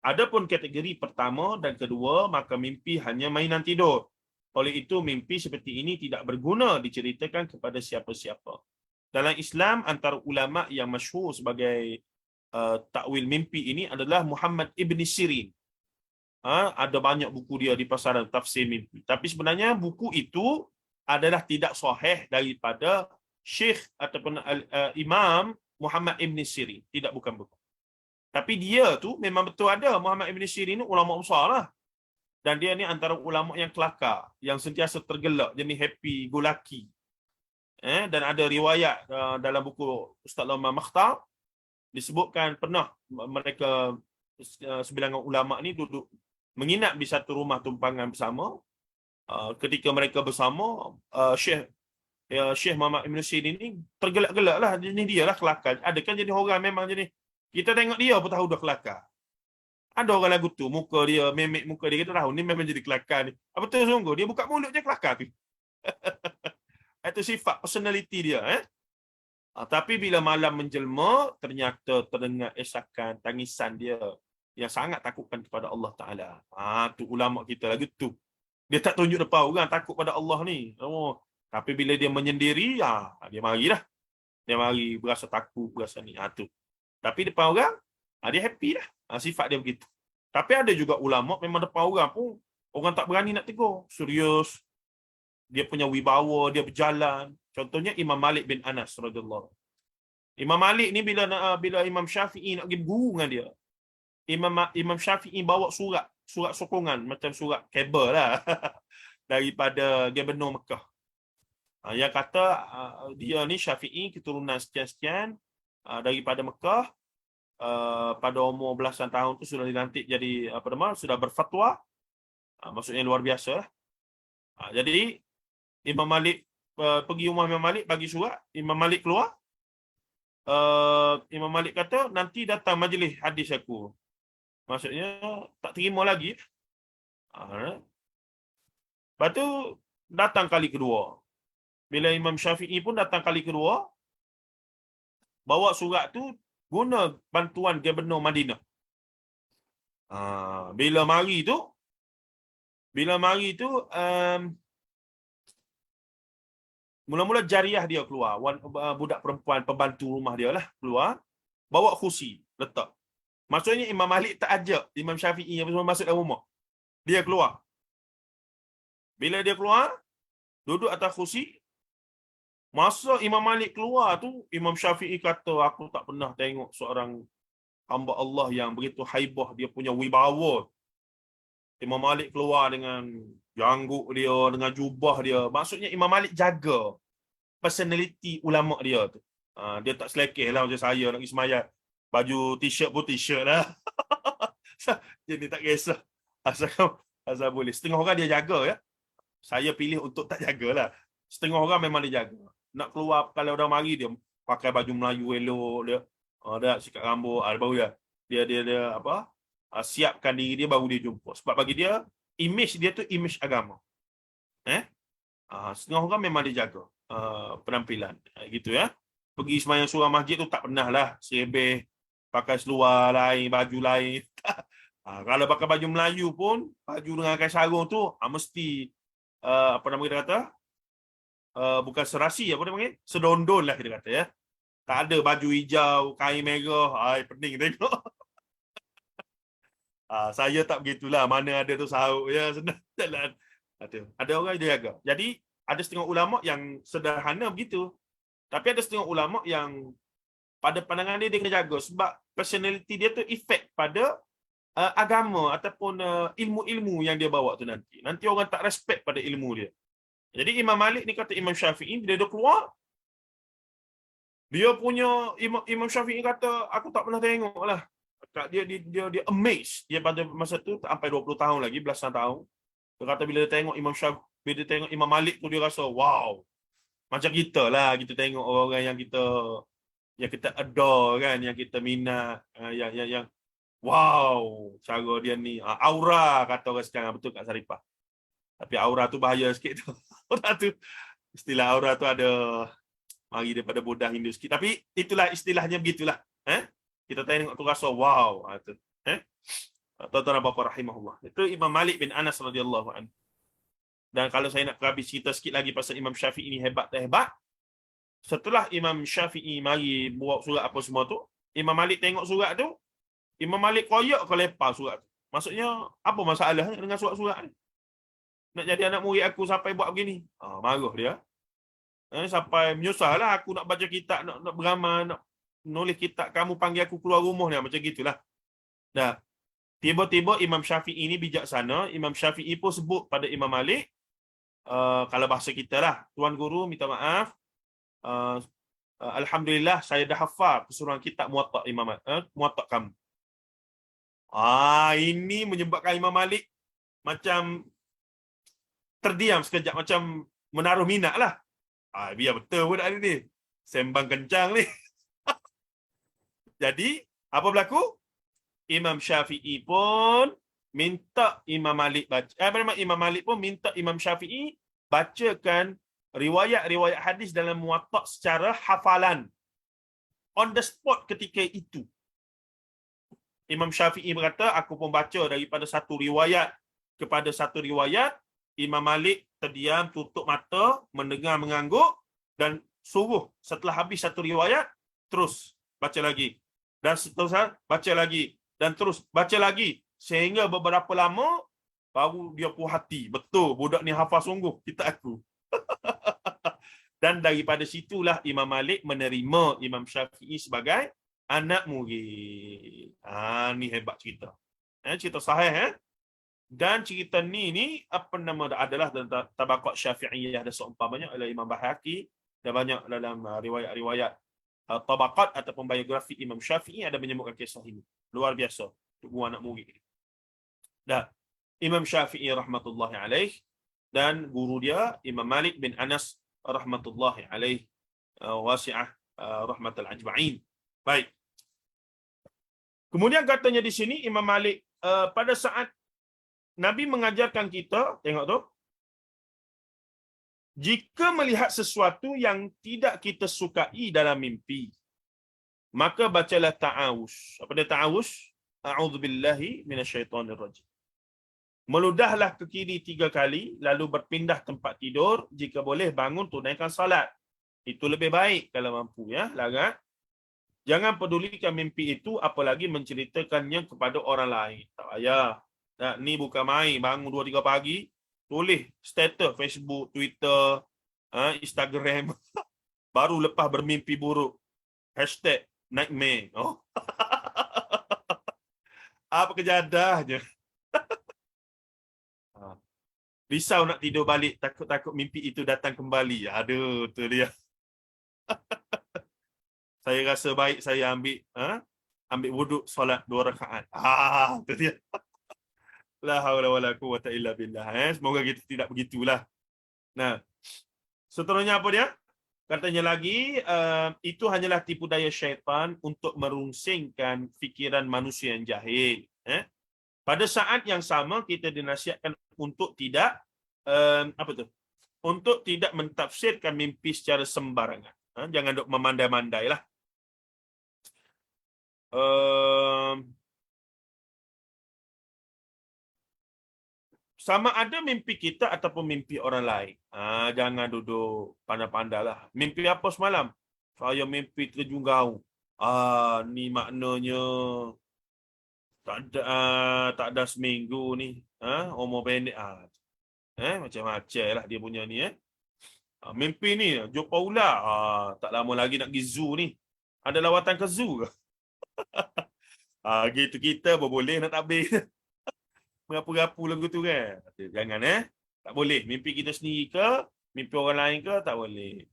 Adapun kategori pertama dan kedua, maka mimpi hanya mainan tidur. Oleh itu, mimpi seperti ini tidak berguna diceritakan kepada siapa-siapa. Dalam Islam, antara ulama yang masyhur sebagai takwil mimpi ini adalah Muhammad Ibn Sirin. Ada banyak buku dia di pasaran tafsir mimpi. Tapi sebenarnya buku itu adalah tidak sahih daripada Syekh ataupun Imam Muhammad Ibn Sirin. Tidak, bukan buku. Tapi dia tu memang betul ada. Muhammad Ibn Sirin ni ulama besar lah. Dan dia ni antara ulama yang kelakar, yang sentiasa tergelak, dia ni happy, go lucky. Dan ada riwayat dalam buku Ustaz Lama Makhtar, disebutkan pernah mereka sebilangan ulama ni duduk menginap di satu rumah tumpangan bersama. Ketika mereka bersama, Syekh Muhammad Ibn Sirin ni tergelak-gelak lah. Dia lah kelakar. Ada kan jadi orang memang jadi, kita tengok dia pun tahu dah kelakar. Ada orang lagu tu, muka dia, memek muka dia, kita tahu ni memang jadi kelakar ni. Betul sungguh, dia buka mulut je kelakar tu. Itu sifat personality dia. Tapi bila malam menjelma, ternyata terdengar esakan, tangisan dia yang sangat takutkan kepada Allah Ta'ala. Tu ulama kita lagu tu. Dia tak tunjuk depan orang, takut pada Allah ni. Tapi bila dia menyendiri, dia marilah. Dia mari berasa takut, berasa ni. Tu. Tapi depan orang, dia happy lah. Sifat dia begitu. Tapi ada juga ulama memang depan orang pun orang tak berani nak tegur. Serius. Dia punya wibawa, dia berjalan. Contohnya Imam Malik bin Anas radhiyallahu. Imam Malik ni bila Imam Syafi'i nak pergi berguru dengan dia, Imam Syafi'i bawa surat sokongan macam surat kabel lah daripada Gubernur Mekah. Yang kata dia ni Syafi'i keturunan sekian-sekian daripada Mekah, pada umur belasan tahun tu sudah dilantik jadi sudah berfatwa, maksudnya luar biasa lah. Jadi Imam Malik pergi rumah Imam Malik bagi surat, Imam Malik keluar, Imam Malik kata nanti datang majlis hadis aku, maksudnya tak terima lagi. Lepas tu datang kali kedua, bila Imam Syafi'i pun datang kali kedua, bawa surat tu guna bantuan Gubernur Madinah. Bila mari tu mula-mula jariah dia keluar, budak perempuan pembantu rumah dia lah keluar, bawa kursi letak. Maksudnya Imam Malik tak ajak Imam Syafi'i yang masuk dalam rumah. Dia keluar. Bila dia keluar, duduk atas kursi, masa Imam Malik keluar tu, Imam Syafi'i kata, aku tak pernah tengok seorang hamba Allah yang begitu haibah, dia punya wibawa. Imam Malik keluar dengan janggut dia, dengan jubah dia. Maksudnya Imam Malik jaga personality ulama dia tu. Dia tak selekeh lah macam saya nak pergi semayang. Baju t-shirt pun t-shirt lah. Jadi tak kisah. Asal boleh. Setengah orang dia jaga ya. Saya pilih untuk tak jagalah. Setengah orang memang dia jaga. Nak keluar kalau dah mari dia pakai baju Melayu elok dia. Dia sikat rambut, baru dia apa? Siapkan diri dia baru dia jumpa. Sebab bagi dia image dia tu image agama. Setengah orang memang dia jaga penampilan. Gitu ya. Pergi sembahyang surau masjid tu tak pernah lah serebeh pakai seluar lain, baju lain. Kalau pakai baju Melayu pun, baju dengan kain sarung tu mesti apa nama kita kata? Bukan serasi, apa dia panggil? Sedondon lah kita kata ya. Tak ada baju hijau, kain merah, pening tengok. Saya tak begitulah, mana ada tu sahut ya, senang jalan. Ada orang dia jaga. Jadi ada setengah ulama yang sederhana begitu. Tapi ada setengah ulama yang pada pandangan dia kena jaga sebab personality dia tu efek pada agama ataupun ilmu-ilmu yang dia bawa tu nanti. Nanti orang tak respect pada ilmu dia. Jadi Imam Malik ni kata Imam Syafi'i bila dia keluar, dia punya Imam Syafi'i kata aku tak pernah tengok lah. Dia amazed. Dia pada masa tu sampai 20 tahun lagi, belasan tahun. Dia kata bila dia tengok bila dia tengok Imam Malik tu dia rasa wow. Macam kita lah, kita tengok orang yang kita adore kan, yang kita minat, yang wow, cara dia ni, aura kata orang sekarang, betul Kak Saripah. Tapi aura tu bahaya sikit tu. Aura tu, istilah aura tu ada mari daripada bodah Hindu sikit. Tapi itulah istilahnya begitulah. Kita tengok tu rasa wow. Tuan-tuan dan puan-puan rahimahullah. Itu Imam Malik bin Anas radhiyallahu anhu. Dan kalau saya nak habis cerita sikit lagi pasal Imam Syafi'i ni hebat tak hebat, setelah Imam Syafi'i mari buat surat apa semua tu, Imam Malik tengok surat tu, Imam Malik koyak ke lepar surat tu. Maksudnya, apa masalahnya dengan surat-surat ni? Nak jadi anak murid aku sampai buat begini? Marah dia. Sampai menyusahlah aku nak baca kitab, nak beramal, nak nulis kitab, kamu panggil aku keluar rumah ni. Macam gitulah. Dah. Tiba-tiba Imam Syafi'i ni bijaksana. Imam Syafi'i pun sebut pada Imam Malik, kalau bahasa kita lah, Tuan Guru minta maaf, Alhamdulillah saya dah hafal keseluruhan kitab Muwatta Muwatta kamu. Ini menyebabkan Imam Malik macam terdiam sekejap, macam menaruh minat lah. Biar betul pun ada ni. Sembang kencang ni. Jadi, apa berlaku? Imam Syafi'i pun minta Imam Malik baca. Imam Malik pun minta Imam Syafi'i bacakan riwayat-riwayat hadis dalam Muwatta secara hafalan. On the spot ketika itu. Imam Syafi'i berkata, aku pun baca daripada satu riwayat kepada satu riwayat. Imam Malik terdiam, tutup mata, mendengar mengangguk dan suruh setelah habis satu riwayat, terus baca lagi. Dan seterusnya, baca lagi. Dan terus baca lagi. Sehingga beberapa lama, baru dia puas hati. Betul, budak ni hafal sungguh kitab aku. Dan daripada situlah Imam Malik menerima Imam Syafi'i sebagai anak murid. Ni hebat cerita. Cerita sahih. Dan cerita ni apa nama adalah dalam Tabaqat Syafi'iyah, ada seumpamanya oleh Imam Bahaqi, dan banyak dalam riwayat-riwayat Tabaqat ataupun biografi Imam Syafi'i ada menyebutkan kisah ini. Luar biasa untuk guru anak murid. Dah, Imam Syafi'i rahmatullahi alaih dan guru dia Imam Malik bin Anas rahmatullahi alaih, wasi'ah rahmatul ajma'in. Baik. Kemudian katanya di sini Imam Malik pada saat Nabi mengajarkan kita, tengok tu, jika melihat sesuatu yang tidak kita sukai dalam mimpi, maka bacalah ta'awuz. Apa dia ta'awuz? A'udzubillahi minasyaitonirrajim. Meludahlah ke kiri 3 kali, lalu berpindah tempat tidur. Jika boleh, bangun tunaikan salat. Itu lebih baik kalau mampu, ya. Larat. Jangan pedulikan mimpi itu, apalagi menceritakannya kepada orang lain. Tak payah. Ni bukan main, bangun 2-3 pagi, tulis status Facebook, Twitter, Instagram. Baru lepas bermimpi buruk. #nightmare. Oh. Apa kejadah je. Risau nak tidur balik, takut-takut mimpi itu datang kembali. Aduh, tu dia. Saya rasa baik saya ambil wuduk solat 2 rakaat. Tu dia. La haula wala quwwata illa billah. Semoga kita tidak begitulah. Nah, seterusnya apa dia? Katanya lagi, itu hanyalah tipu daya syaitan untuk merungsingkan fikiran manusia yang jahil. Pada saat yang sama kita dinasihatkan untuk tidak untuk tidak mentafsirkan mimpi secara sembarangan. Jangan duk memandai-mandai lah. Sama ada mimpi kita ataupun mimpi orang lain. Jangan duduk pandai-pandai lah. Mimpi apa semalam? Saya mimpi terjun gaung. Ni maknanya tak ada seminggu ni. Umur pendek. Macam-macam lah dia punya ni. Mimpi ni, jumpa ular. Tak lama lagi nak pergi zoo ni. Ada lawatan ke zoo ke? Gitu kita boleh nak tabir. Merapu-rapu lagu tu kan. Jangan tak boleh. Mimpi kita sendiri ke, mimpi orang lain ke, tak boleh.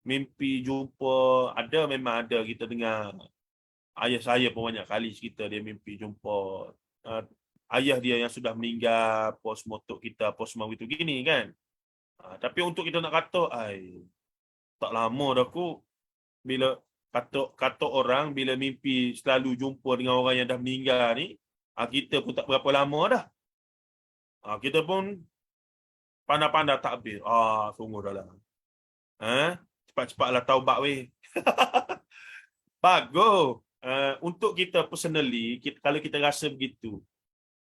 Mimpi jumpa, memang ada kita dengar. Ayah saya pun banyak kali cerita dia mimpi jumpa ayah dia yang sudah meninggal, pos motok kita, pos mau itu gini kan. Tapi untuk kita nak kata, tak lama dah aku bila kata orang bila mimpi selalu jumpa dengan orang yang dah meninggal ni, kita pun tak berapa lama dah. Kita pun pandai-pandai takbir. Sungguh dah lah. Cepat-cepatlah taubat weh. Bagus. Untuk kita personally, kalau kita rasa begitu,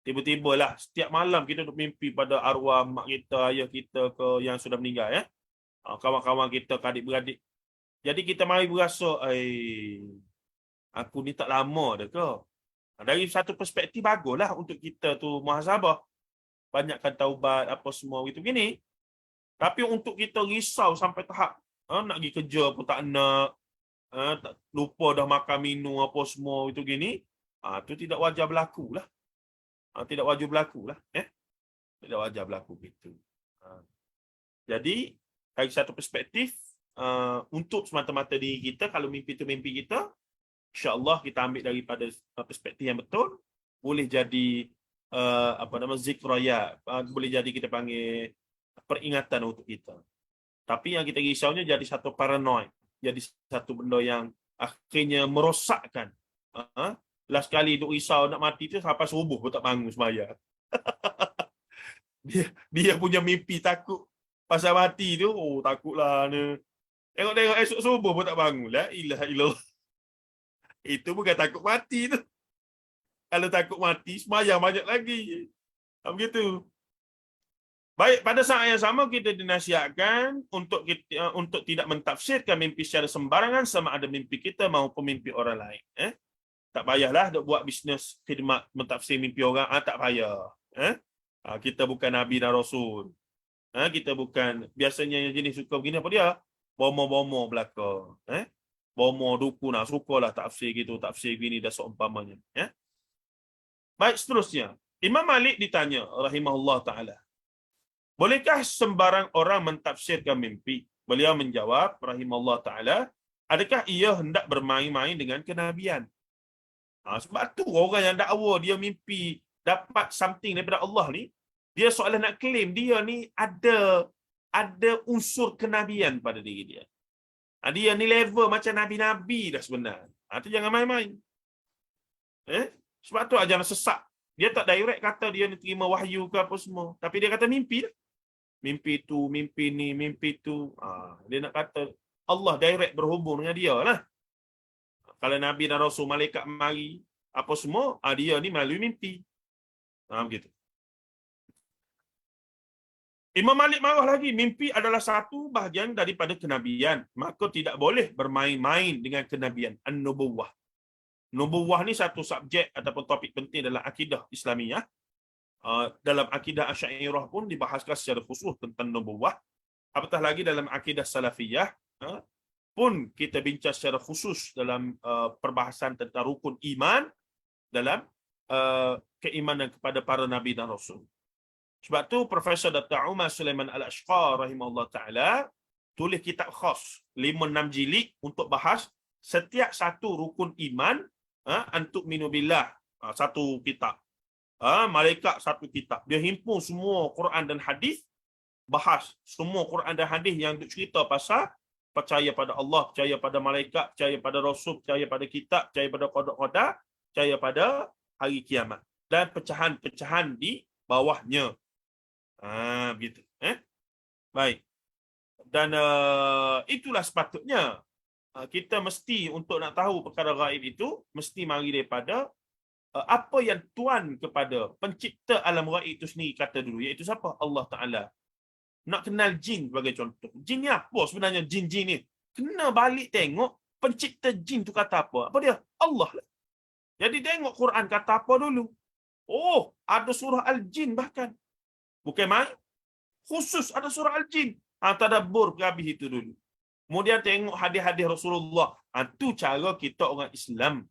tiba-tiba lah setiap malam kita duk mimpi pada arwah mak kita, ayah kita ke yang sudah meninggal, kawan-kawan kita, adik-beradik. Jadi kita mari berasa, aku ni tak lama dah ke. Dari satu perspektif baguslah untuk kita tu muhasabah. Banyakkan taubat apa semua gitu gini. Tapi untuk kita risau sampai tahap nak pergi kerja pun tak nak, lupa dah makan minum apa semua itu gini, tu tidak wajar berlaku lah. Tidak wajar berlaku lah. Tidak wajar berlaku begitu. Jadi dari satu perspektif, untuk semata-mata diri kita, kalau mimpi itu mimpi kita, insya-Allah kita ambil daripada perspektif yang betul, boleh jadi zikraya, boleh jadi kita panggil peringatan untuk kita. Tapi yang kita risaunya jadi satu paranoid, jadi satu benda yang akhirnya merosakkan. Last kali duk risau nak mati tu sampai subuh pun tak bangun sembahyang. dia punya mimpi takut pasal mati tu, takutlah ni. Tengok esok subuh pun tak bangun. La ilaha illallah. Itu bukan takut mati tu. Kalau takut mati, sembahyang banyak lagi. Begitu. Baik, pada saat yang sama kita dinasihatkan untuk tidak mentafsirkan mimpi secara sembarangan, sama ada mimpi kita maupun mimpi orang lain. Tak payahlah duk buat bisnes khidmat mentafsir mimpi orang, tak payah. Kita bukan Nabi dan Rasul. Kita bukan, biasanya yang jenis suka begini apa dia? Bomo-bomo belaka. Bomo dukun, sukalah tafsir gitu, tafsir gini dah seumpamanya. Baik, seterusnya. Imam Malik ditanya, rahimahullah ta'ala, bolehkah sembarang orang mentafsirkan mimpi? Beliau menjawab, rahimahullah ta'ala, adakah ia hendak bermain-main dengan kenabian? Sebab tu orang yang dakwa dia mimpi dapat something daripada Allah ni, dia soalan nak claim dia ni ada unsur kenabian pada diri dia. Dia ni level macam nabi-nabi dah sebenarnya. Tu jangan main-main. Sebab tu ajaran sesat. Dia tak direct kata dia ni terima wahyu ke apa semua. Tapi dia kata mimpi dah. Mimpi tu, mimpi ni, mimpi tu. Dia nak kata Allah direct berhubung dengan dia lah. Kalau Nabi dan Rasul, malaikat mari, apa semua, dia ni melalui mimpi. Begitu. Imam Malik marah lagi, mimpi adalah satu bahagian daripada kenabian. Maka tidak boleh bermain-main dengan kenabian. An-nubuwah. Nubuwah ni satu subjek ataupun topik penting dalam akidah Islamiah. Dalam akidah Asy'ariyah pun dibahaskan secara khusus tentang nubuwah. Apatah lagi dalam akidah Salafiyah, pun kita bincang secara khusus dalam perbahasan tentang rukun iman dalam keimanan kepada para nabi dan rasul. Sebab tu Profesor Dr. Umar Sulaiman Al-Ashqar rahimahullah taala tulis kitab khas 5-6 jilid untuk bahas setiap satu rukun iman, antuk minu billah, satu kitab. Malaikat satu kitab. Dia himpun semua Quran dan hadis, bahas semua Quran dan hadis yang cerita pasal percaya pada Allah, percaya pada malaikat, percaya pada rasul, percaya pada kitab, percaya pada qada, percaya pada hari kiamat dan pecahan-pecahan di bawahnya. Begitu. Baik. Dan itulah sepatutnya kita mesti untuk nak tahu perkara gaib itu mesti mari daripada apa yang Tuhan kepada pencipta alam gaib itu sendiri kata dulu, iaitu siapa? Allah Ta'ala. Nak kenal jin sebagai contoh. Jin ni apa sebenarnya jin-jin ni? Kena balik tengok pencipta jin tu kata apa. Apa dia? Allah lah. Jadi tengok Quran kata apa dulu. Oh, ada surah Al-Jin bahkan. Bukan main. Khusus ada surah Al-Jin. Tadabbur habis itu dulu. Kemudian tengok hadis-hadis Rasulullah. Itu cara kita orang Islam.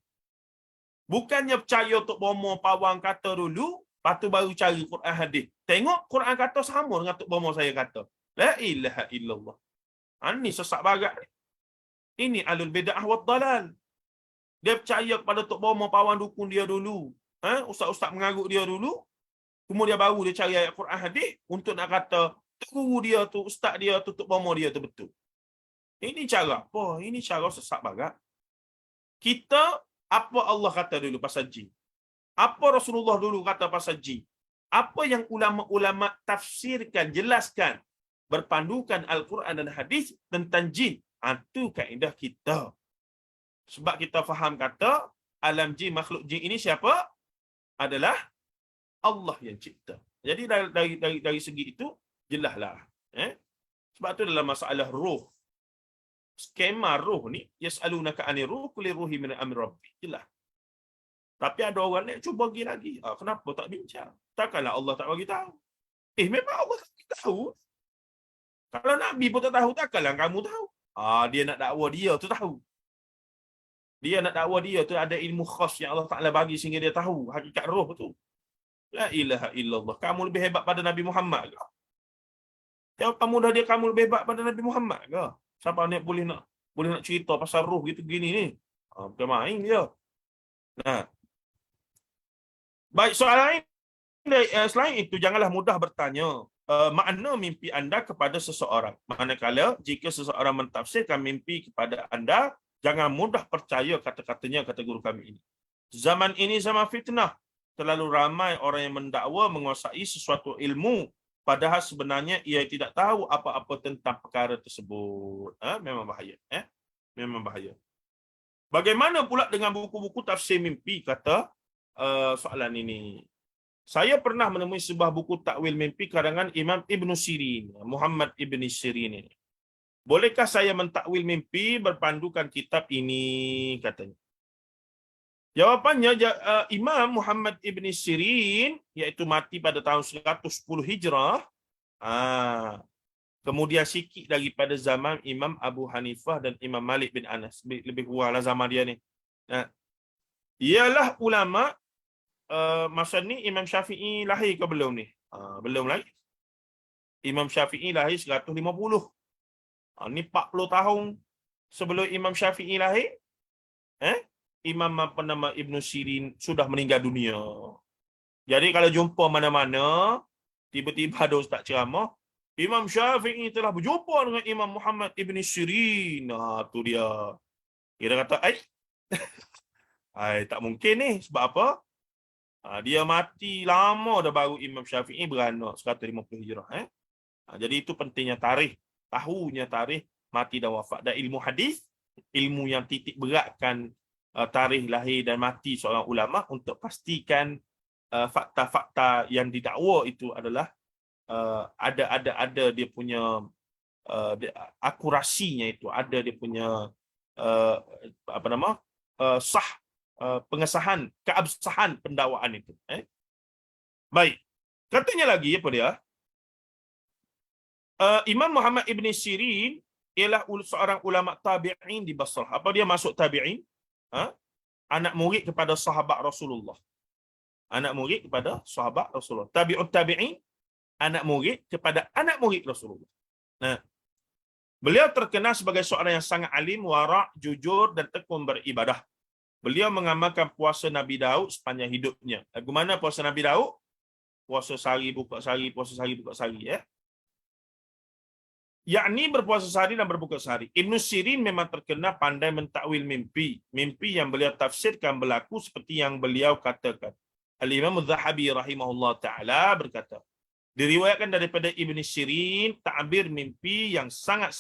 Bukannya percaya untuk bomo pawang kata dulu, lepas tu baru cari Quran hadis. Tengok Quran kata sama dengan tok bomo saya kata. La ilaha illallah. Ini sesak barat. Ini alul bid'ah wad dalal. Dia percaya kepada tok bomo pawang dukun dia dulu. Ustaz-ustaz mengarut dia dulu. Kemudian baru dia cari ayat Quran hadis untuk nak kata tok guru dia tu, ustaz dia tu, tok bomo dia tu betul. Ini cara apa? Ini cara sesak barat. Kita apa Allah kata dulu pasal jin? Apa Rasulullah dulu kata pasal jin? Apa yang ulama-ulama tafsirkan, jelaskan, berpandukan Al-Quran dan hadis tentang jin? Itu kaedah kita. Sebab kita faham kata alam jin, makhluk jin ini siapa? Adalah Allah yang cipta. Jadi dari segi itu jelaslah. Sebab tu dalam masalah roh, skema roh ni, yas'alunaka 'anir ruh qul ruhi min amri rabbi. Jelas. Tapi ada orang ni cuba pergi lagi. Kenapa tak bincang? Takkanlah Allah tak bagi tahu. Memang Allah tak bagi tahu. Kalau Nabi pun tak tahu, takkanlah kamu tahu. Dia nak dakwa dia tu tahu. Dia nak dakwa dia tu ada ilmu khas yang Allah Ta'ala bagi sehingga dia tahu hakikat roh tu. La ilaha illallah. Kamu lebih hebat pada Nabi Muhammad ke? Siapa mudah dia kamu lebih hebat pada Nabi Muhammad ke? Siapa ni boleh nak cerita pasal roh gitu gini ni? Bukan main dia. Nah. Baik, soalan lain. Selain itu, janganlah mudah bertanya makna mimpi anda kepada seseorang. Manakala jika seseorang mentafsirkan mimpi kepada anda, jangan mudah percaya kata-katanya, kata guru kami ini. Zaman ini zaman fitnah. Terlalu ramai orang yang mendakwa menguasai sesuatu ilmu, padahal sebenarnya ia tidak tahu apa-apa tentang perkara tersebut. Memang bahaya. Memang bahaya. Bagaimana pula dengan buku-buku tafsir mimpi, kata soalan ini. Saya pernah menemui sebuah buku takwil mimpi karangan Imam Ibn Sirin, Muhammad Ibn Sirin ini. Bolehkah saya mentakwil mimpi berpandukan kitab ini, katanya. Jawapannya, Imam Muhammad Ibn Sirin, iaitu mati pada tahun 110 Hijrah, kemudian sikit daripada zaman Imam Abu Hanifah dan Imam Malik bin Anas. Lebih kuranglah zaman dia ni. Ialah ulama. Masa ni Imam Syafi'i lahir ke belum ni? Belum lagi. Imam Syafi'i lahir 150. Ni 40 tahun sebelum Imam Syafi'i lahir. Imam Ibn Sirin sudah meninggal dunia. Jadi kalau jumpa mana-mana, tiba-tiba ada ustaz ceramah, Imam Syafi'i telah berjumpa dengan Imam Muhammad Ibn Sirin. Tu dia. Kita kata, tak mungkin ni. Sebab apa? Dia mati lama dah baru Imam Syafi'i beranak 150 Hijrah. Jadi itu pentingnya tarikh. Tahunya tarikh mati dan wafat. Dan ilmu hadis, ilmu yang titik beratkan tarikh lahir dan mati seorang ulama untuk pastikan fakta-fakta yang didakwa itu adalah ada dia punya akurasinya, itu ada dia punya sah pengesahan, keabsahan pendakwaan itu. Baik. Katanya lagi apa dia? Imam Muhammad Ibn Sirin ialah seorang ulama tabi'in di Basrah. Apa dia masuk tabi'in? Ha? Anak murid kepada sahabat Rasulullah. Anak murid kepada sahabat Rasulullah. Tabi'ut tabi'in, anak murid kepada anak murid Rasulullah. Nah, beliau terkenal sebagai seorang yang sangat alim, wara', jujur dan tekun beribadah. Beliau mengamalkan puasa Nabi Daud sepanjang hidupnya. Bagaimana puasa Nabi Daud? Puasa sehari, buka sehari, puasa sehari, buka sehari. Yakni berpuasa sehari dan berbuka sehari. Ibn Sirin memang terkenal pandai mentakwil mimpi. Mimpi yang beliau tafsirkan berlaku seperti yang beliau katakan. Al-Imam Az-Zahabi rahimahullah ta'ala berkata, diriwayatkan daripada Ibn Sirin, ta'bir mimpi yang sangat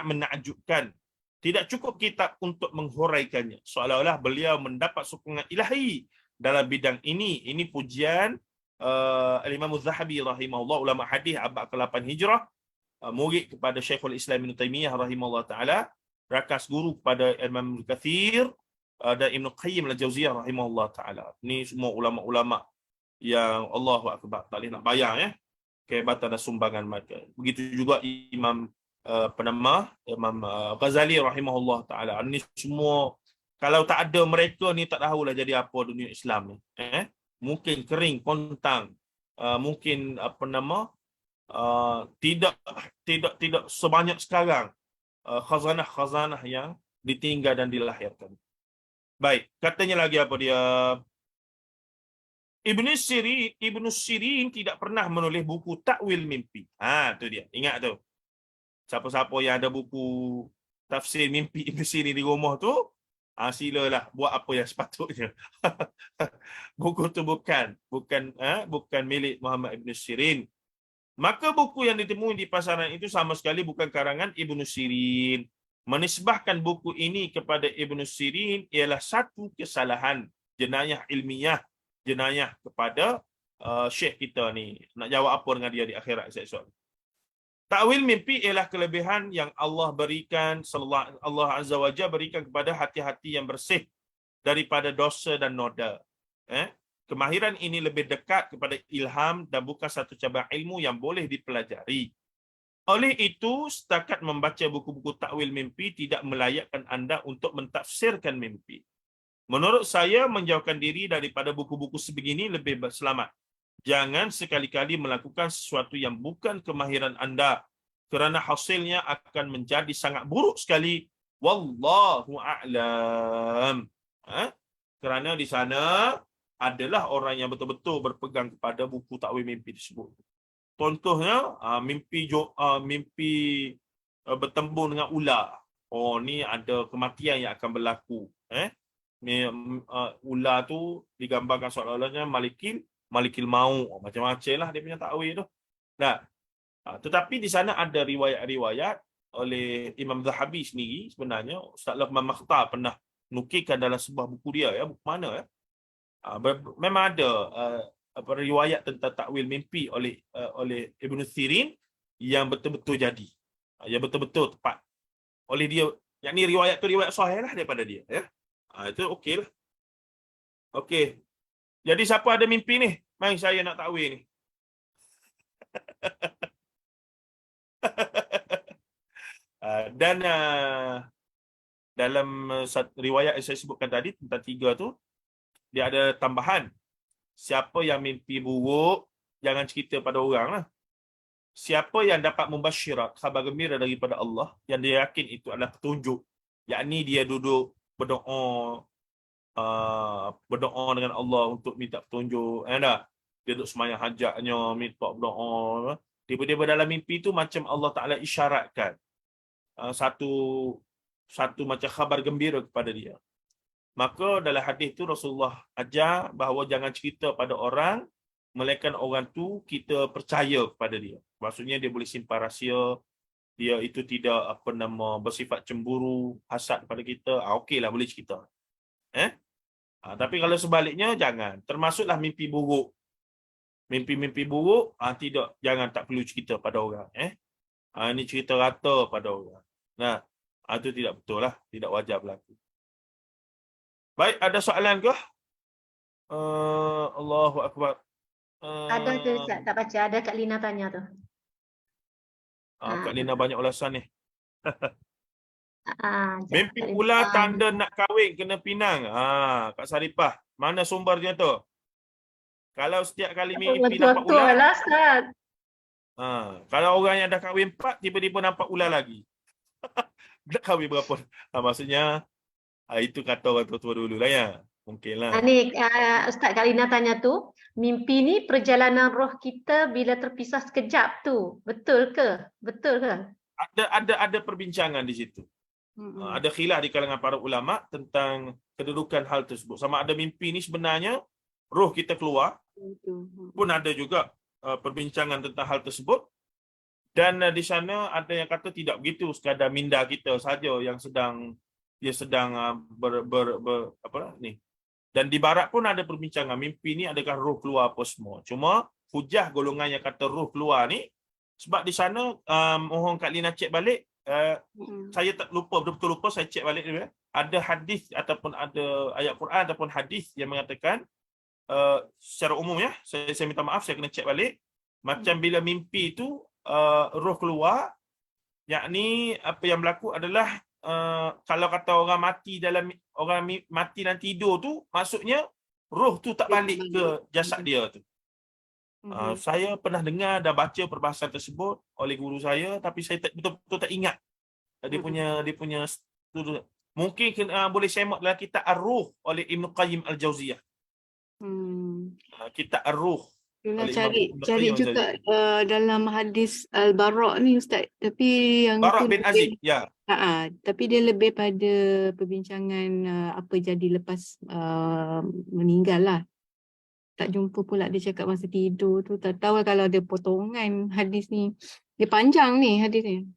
menakjubkan. Tidak cukup kita untuk menghuraikannya. Seolah-olah beliau mendapat sokongan ilahi dalam bidang ini. Ini pujian Al-Imam Az-Zahabi rahimahullah, ulama hadis abad ke-8 Hijrah, murid kepada Syekhul Islam Ibn Taymiyah rahimahullah ta'ala, rakas guru kepada Imam Kathir dan Ibn Qayyim al-Jauziyah rahimahullah ta'ala. Ini semua ulama-ulama yang Allahu Akbar, tak boleh nak bayang kehebatan dan sumbangan mereka. Begitu juga Imam Imam Ghazali rahimahullah ta'ala. Ini semua, kalau tak ada mereka ni tak tahulah jadi apa dunia Islam ni. Mungkin kering, kontang, mungkin tidak sebanyak sekarang khazanah-khazanah yang ditinggal dan dilahirkan. Baik, katanya lagi apa dia? Ibn Sirin tidak pernah menulis buku takwil mimpi. Tu dia. Ingat tu. Siapa-siapa yang ada buku tafsir mimpi Ibn Sirin di rumah tu, silalah buat apa yang sepatutnya. Buku tu bukan milik Muhammad Ibn Sirin. Maka buku yang ditemui di pasaran itu sama sekali bukan karangan Ibn Sirin. Menisbahkan buku ini kepada Ibn Sirin ialah satu kesalahan, jenayah ilmiah, jenayah kepada syekh kita ni. Nak jawab apa dengan dia di akhirat esok? Takwil mimpi ialah kelebihan yang Allah berikan, Allah Azza wa Jalla berikan kepada hati-hati yang bersih daripada dosa dan noda. Kemahiran ini lebih dekat kepada ilham dan bukan satu cabang ilmu yang boleh dipelajari. Oleh itu, setakat membaca buku-buku takwil mimpi tidak melayakkan anda untuk mentafsirkan mimpi. Menurut saya, menjauhkan diri daripada buku-buku sebegini lebih selamat. Jangan sekali-kali melakukan sesuatu yang bukan kemahiran anda, kerana hasilnya akan menjadi sangat buruk sekali. Wallahu a'lam. Kerana di sana adalah orang yang betul-betul berpegang kepada buku takwil mimpi tersebut. Contohnya, mimpi bertembung dengan ular. Ni ada kematian yang akan berlaku. Ular tu digambarkan seolah-olahnya malikil maut. Macam-macam lah dia punya takwil tu. Nah, tetapi di sana ada riwayat-riwayat oleh Imam Zahabi sendiri. Sebenarnya Ustaz Luqman Makhtar pernah nukilkan dalam sebuah buku dia, buku mana memang ada riwayat tentang takwil mimpi oleh Ibn Sirin yang betul-betul jadi, yang betul-betul tepat oleh dia. Yang ni riwayat tu riwayat sahih lah daripada dia, itu okey lah. Okey, jadi siapa ada mimpi ni, mari saya nak takwil ni. Dan dalam riwayat yang saya sebutkan tadi tentang 3 tu, dia ada tambahan. Siapa yang mimpi buruk, jangan cerita pada orang lah. Siapa yang dapat membasyirat, khabar gembira daripada Allah, yang dia yakin itu adalah petunjuk, yakni dia duduk berdoa dengan Allah untuk minta petunjuk, dia duduk semayang hajatnya, minta berdoa, tiba-tiba dalam mimpi tu macam Allah Ta'ala isyaratkan satu macam khabar gembira kepada dia. Maka dalam hadis tu Rasulullah ajar bahawa jangan cerita pada orang, melainkan orang tu kita percaya kepada dia. Maksudnya dia boleh simpan rahsia, dia itu tidak bersifat cemburu, hasad pada kita, okeylah boleh cerita. Tapi kalau sebaliknya jangan. Termasuklah mimpi buruk. Mimpi-mimpi buruk jangan, tak perlu cerita pada orang. Ini cerita rata pada orang. Itu tidak betul lah, tidak wajar berlaku. Baik, ada soalan ke? Allahu Akbar. Ada tu Uh, Ustaz, tak baca. Ada Kak Lina tanya tu. Kak Ah, Lina banyak ulasan ni. Sekejap. Mimpi Kak Lina. pula tanda nak kahwin kena pinang. Kak Saripah, mana sumbernya tu? Kalau setiap kali mimpi nampak Betul-betul ular, lah Ustaz. kalau orang yang dah kahwin 4, tiba-tiba nampak ular lagi. Dah kahwin berapa? Maksudnya, itu kata orang tua-tua dulu lah ya. Mungkin lah. Ni Ustaz Kak Lina tanya tu, mimpi ni perjalanan roh kita bila terpisah sekejap tu. Betul ke? Betul ke? Ada perbincangan di situ. Ada khilaf di kalangan para ulama tentang kedudukan hal tersebut. Sama ada mimpi ni sebenarnya roh kita keluar, pun ada juga perbincangan tentang hal tersebut. Dan di sana ada yang kata tidak begitu, sekadar minda kita saja yang sedang apa ni. Dan di barat pun ada perbincangan mimpi ni adakah roh keluar apa semua. Cuma hujah golongan yang kata roh keluar ni sebab di sana mohon Kak Lina cek balik, saya tak lupa, betul-betul lupa, saya cek balik dulu ya. Ada hadis ataupun ada ayat Quran ataupun hadis yang mengatakan secara umum ya, saya minta maaf, saya kena cek balik. Macam bila mimpi tu roh keluar, yakni apa yang berlaku adalah kalau kata orang mati dan tidur tu, maksudnya roh tu tak balik ke jasad dia tu. Saya pernah dengar dan baca perbahasan tersebut oleh guru saya, tapi saya betul-betul tak ingat dia punya mungkin boleh semak dalam kitab Ar-Ruh oleh Ibn Qayyim Al-Jauziyah. Kitab Ar-Ruh Kena oleh cari Ibn Qayyim juga Al-Jauziyah. dalam hadis Al-Bara' ni Ustaz. Tapi yang Bara' tu bin Azib, ya. tapi dia lebih pada perbincangan apa jadi lepas meninggal lah. Tak jumpa pula dia cakap masa tidur tu. Tak tahu kalau ada potongan hadis ni. Dia panjang ni hadis ni.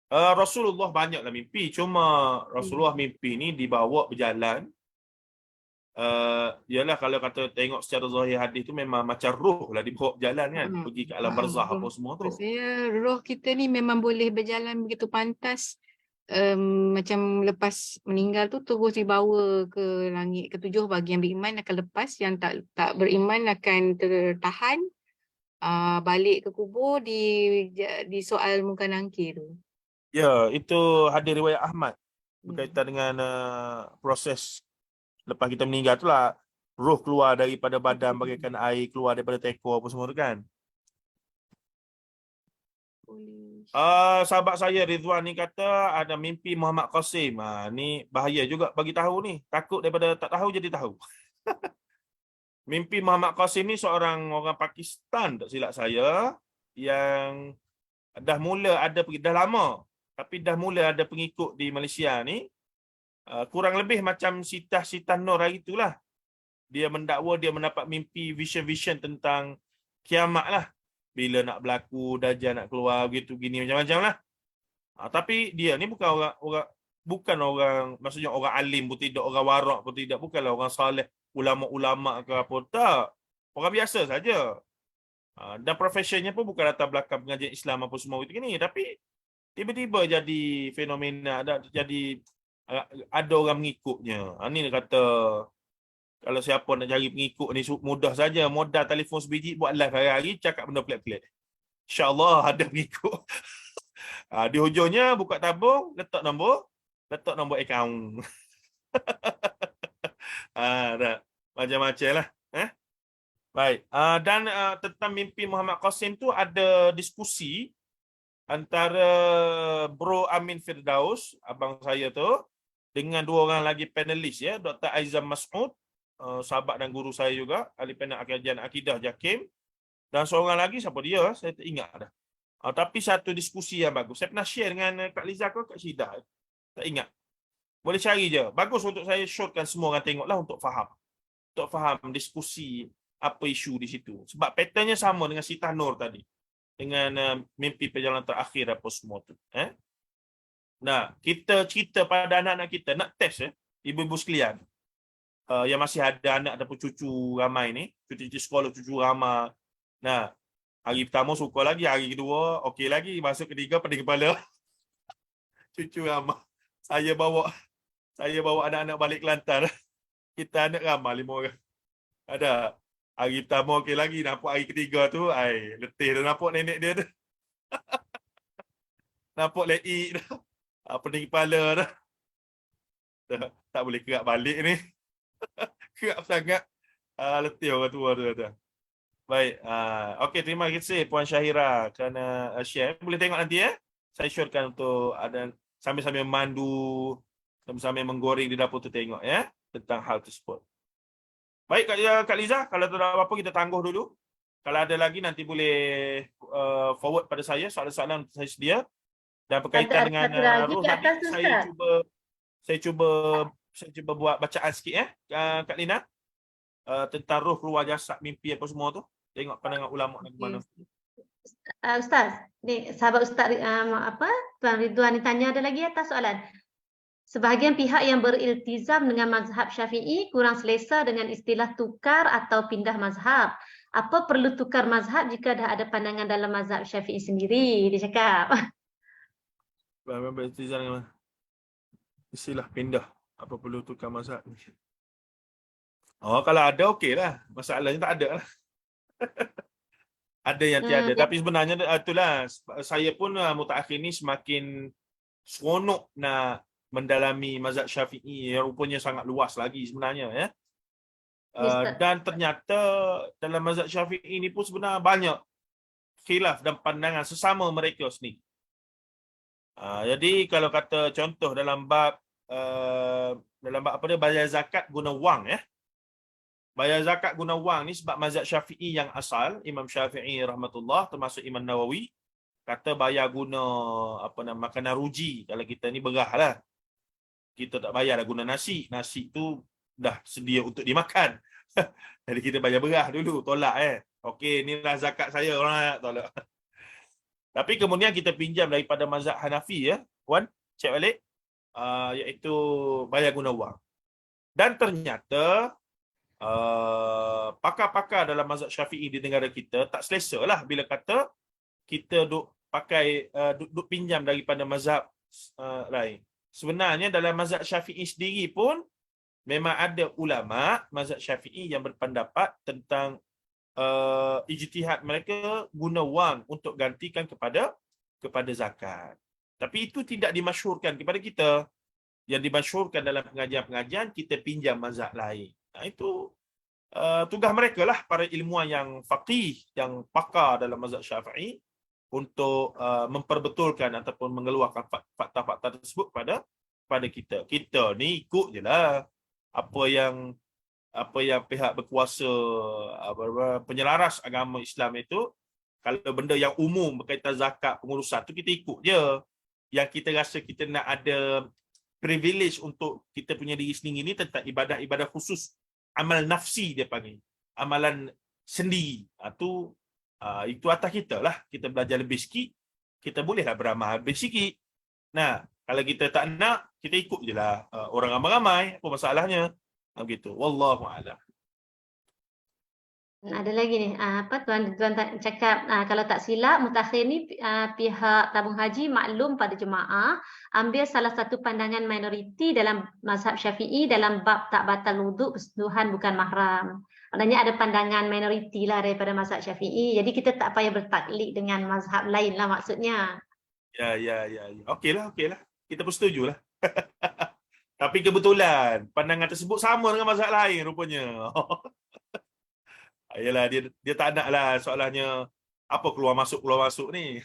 Rasulullah banyaklah mimpi. Cuma Rasulullah mimpi ni dibawa berjalan. Yalah kalau kata tengok secara zahir hadis tu memang macam roh lah dibawa berjalan kan. Pergi ke alam barzah apa semua tu. Maksudnya roh kita ni memang boleh berjalan begitu pantas. Macam lepas meninggal tu terus dibawa ke langit ketujuh. Bagi yang beriman akan lepas, yang tak beriman akan tertahan balik ke kubur di soal muka nangkir tu. Ya, itu hadis riwayat Ahmad berkaitan dengan proses lepas kita meninggal tu lah, roh keluar daripada badan bagaikan air keluar daripada teko apa semua tu kan. Sahabat saya Ridwan ni kata ada mimpi Muhammad Qasim. Ni bahaya juga bagi tahu ni. Takut daripada tak tahu jadi tahu. Mimpi Muhammad Qasim ni seorang orang Pakistan tak silap saya, yang dah mula ada, dah lama, tapi dah mula ada pengikut di Malaysia ni. Kurang lebih macam Sitah Nur hari itulah. Dia mendakwa dia mendapat mimpi vision tentang kiamat lah. Bila nak berlaku, Dajjal nak keluar, gitu gini macam-macam lah. Tapi dia ni bukan orang, maksudnya orang alim pun tidak, orang warak pun tidak, bukanlah orang saleh, ulama-ulama ke apa, tak. Orang biasa saja. Dan profesionnya pun bukan latar belakang pengajian Islam apa semua itu gini, tapi tiba-tiba jadi fenomena, ada orang mengikutnya. Ni dia kata kalau siapa nak cari pengikut ni mudah saja, modal telefon sebiji buat live hari-hari cakap benda pelik-pelik. InsyaAllah ada pengikut. Di hujungnya buka tabung, letak nombor akaun. Macam-macam lah. Baik. Dan tentang mimpi Muhammad Qasim tu ada diskusi antara Bro Amin Firdaus, abang saya tu, dengan dua orang lagi panelis ya, Dr. Aizam Mas'ud, sahabat dan guru saya juga, ahli panel kajian akidah JAKIM, dan seorang lagi siapa dia saya tak ingat dah. Tapi satu diskusi yang bagus. Saya pernah share dengan Kak Liza ke Kak Syida, tak ingat. Boleh cari je. Bagus untuk saya shortkan semua orang tengoklah untuk faham diskusi apa isu di situ. Sebab patternnya sama dengan Sitah Nur tadi, dengan mimpi perjalanan terakhir apa semua tu. Nah, kita cerita pada anak-anak kita, nak test ibu-ibu sekalian, yang masih ada anak ataupun cucu ramai ni, cucu sekolah, cucu ramai. Nah, hari pertama suka lagi, hari kedua okey lagi, masuk ketiga pening kepala. Cucu ramai. Saya bawa anak-anak balik Kelantan. Kita anak ramai 5 orang. Ada. Hari pertama okey lagi, nampak hari ketiga tu, letih dah nampak nenek dia tu. Nampak leik dah. Pening kepala dah. Tak boleh gerak balik ni. Gerak sangat. Letih orang tua tu kata. Baik. Okey, terima kasih Puan Syahira kerana share. Boleh tengok nanti Saya syarekan untuk ada sambil-sambil memandu, sambil-sambil menggoreng di dapur tu tengok tentang hal tersebut. Baik Kak Liza, kalau tak ada apa-apa kita tangguh dulu. Kalau ada lagi nanti boleh forward pada saya soalan-soalan saya sedia. Dan berkaitan dengan lagi roh ke tadi, atas tu, Ustaz. saya cuba buat bacaan sikit Kak Lina, tentang roh keluar jasad, mimpi apa semua tu. Tengok pandangan ulama dan mana. Ustaz, ni sahabat Ustaz Tuan Ridwan ni tanya ada lagi atas soalan. Sebahagian pihak yang beriltizam dengan mazhab Syafi'i kurang selesa dengan istilah tukar atau pindah mazhab. Apa perlu tukar mazhab jika dah ada pandangan dalam mazhab Syafi'i sendiri? Dia cakap. Istilah pindah. Apa perlu tukar mazhab? Kalau ada okeylah. Masalahnya tak ada lah. Ada yang tiada. Tapi sebenarnya itulah, saya pun mutakhir ni semakin seronok nak mendalami mazhab Syafi'i yang rupanya sangat luas lagi sebenarnya dan ternyata dalam mazhab Syafi'i ini pun sebenarnya banyak khilaf dan pandangan sesama mereka sendiri. Jadi kalau kata contoh dalam bab apa dia, bayar zakat guna wang bayar zakat guna wang ni sebab mazhab Syafi'i yang asal, Imam Syafi'i rahmatullah termasuk Imam Nawawi kata bayar guna makanan ruji. Kalau kita ni berah lah, kita tak bayar dah guna nasi. Nasi tu dah sedia untuk dimakan. Jadi kita bayar berah dulu, tolak Okey, inilah zakat saya, orang nak tolak. Tapi kemudian kita pinjam daripada mazhab Hanafi Puan, cek balik, iaitu bayar guna wang. Dan ternyata pakar-pakar dalam mazhab Syafi'i di negara kita tak selesa lah bila kata kita duk pinjam daripada mazhab lain. Sebenarnya dalam mazhab Syafi'i sendiri pun memang ada ulama mazhab Syafi'i yang berpendapat tentang ijtihad mereka guna wang untuk gantikan kepada zakat. Tapi itu tidak dimasyhurkan kepada kita. Yang dimasyhurkan dalam pengajian-pengajian kita pinjam mazhab lain. Itu tugas mereka lah, para ilmuwan yang faqih, yang pakar dalam mazhab Syafi'i untuk memperbetulkan ataupun mengeluarkan fakta-fakta tersebut pada kita. Kita ni ikut je lah apa yang pihak berkuasa penyelaras agama Islam itu. Kalau benda yang umum berkaitan zakat, pengurusan tu kita ikut je. Yang kita rasa kita nak ada privilege untuk kita punya diri sendiri ni tentang ibadah-ibadah khusus, amal nafsi dia panggil, amalan sendiri. Itu atas kita lah. Kita belajar lebih sikit, kita bolehlah beramal lebih sikit. Nah, kalau kita tak nak, kita ikut je lah orang ramai-ramai. Apa masalahnya? Begitu. Wallahu a'lam. Ada lagi ni, Tuan cakap, kalau tak silap mutakhir ni pihak tabung haji maklum pada jemaah ambil salah satu pandangan minoriti dalam mazhab Syafi'i dalam bab tak batal wuduk bersentuhan bukan mahram. Maknanya ada pandangan minoriti lah daripada mazhab Syafi'i. Jadi kita tak payah bertaklid dengan mazhab lain lah maksudnya. Ya. Okeylah. Kita bersetujulah. Tapi kebetulan pandangan tersebut sama dengan mazhab lain rupanya. Yalah, dia tak nak lah soalannya apa keluar masuk ni.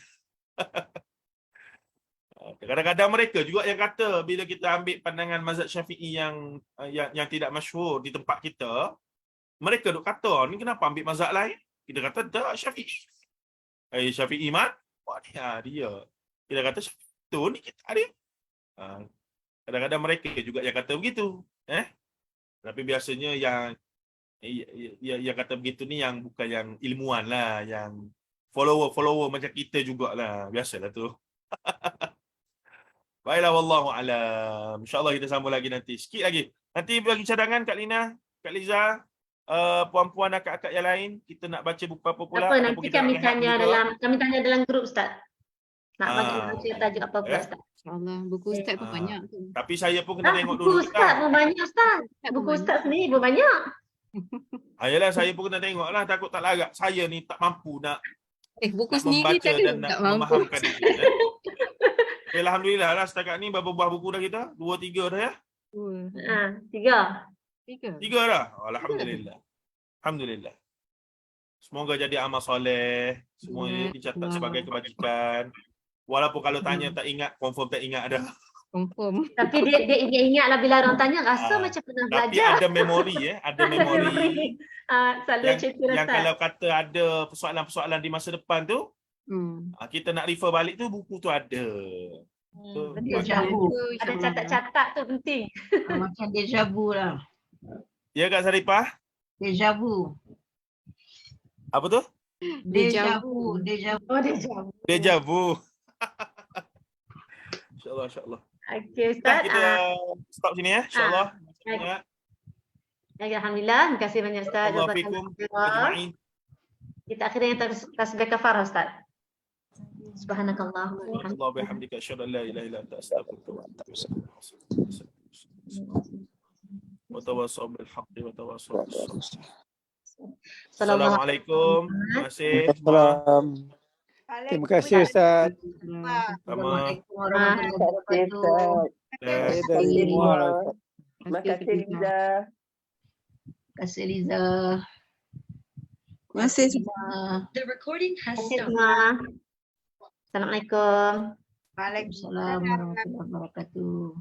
Kadang-kadang mereka juga yang kata bila kita ambil pandangan mazhab Syafi'i yang tidak masyhur di tempat kita, mereka duk kata ni kenapa ambil mazhab lain? Kita kata tak, Syafi'i. Syafi'i man? Wah, dia. Kita kata tu ni kita ada. Kadang-kadang mereka juga yang kata begitu. Tapi biasanya yang kata begitu ni yang bukan yang ilmuwan lah, yang follower macam kita jugalah. Biasalah tu. Baiklah, wallahu a'lam. InsyaAllah kita sambung lagi nanti. Sikit lagi. Nanti bagi cadangan Kak Lina, Kak Liza, puan-puan akak-akak yang lain, kita nak baca buku apa pula? Apa nanti kami tanya dalam grup Ustaz. Nak bagi tajuk apa pula Ustaz? InsyaAllah. Buku Ustaz pun banyak tu. Tapi saya pun kena tengok dulu. Buku Ustaz pun banyak Ustaz. Buku Ustaz sendiri pun banyak. Yalah, saya pun kena tengok lah. Takut tak larat. Saya ni tak mampu nak Buku nak sendiri membaca tak dan ada, nak tak mampu. memahamkan dia. Okay, Alhamdulillah lah setakat ni berapa buah buku dah kita? 2, 3 dah ya? 3. 3. 3 dah. Alhamdulillah. Alhamdulillah. Semoga jadi amal soleh. Semua dicatat sebagai kebajikan. Walaupun kalau tanya tak ingat, confirm tak ingat dah. Confirm. Tapi dia ingat-ingat lah bila orang tanya rasa macam pernah Tapi belajar. ada memori ada memori. Selalu cerita Yang Ustaz. kalau kata ada persoalan-persoalan di masa depan tu, kita nak refer balik tu, buku tu ada. Deja vu. Ada catat-catat tu penting. Macam deja vu lah. Ya Kak Saripah? Deja vu. Apa tu? Deja vu. Deja vu. Oh, deja vu. Deja vu. InsyaAllah, insyaAllah. Okey Dah Ustaz. kita stop sini ya, insyaAllah. Alhamdulillah, terima kasih banyak Ustaz. Barakallahu fikum ajma'in. Kita akhirnya yang tasbih kafarah Ustaz. Subhanakallahumma wa bihamdika. Allah bihamdika asyhadu an la ilaha illa anta astaghfiruka wa atubu ilaik. Wa tawassaw bil haqqi wa tawassaw bis sabr. Assalamualaikum. Terima kasih. Terima kasih Ustaz. Sama. warahmatullahi wabarakatuh. Terima kasih Liza. Terima kasih Liza. Terima kasih. The recording has Terima kasih stopped. semua. Assalamualaikum. Waalaikumsalam warahmatullahi wabarakatuh.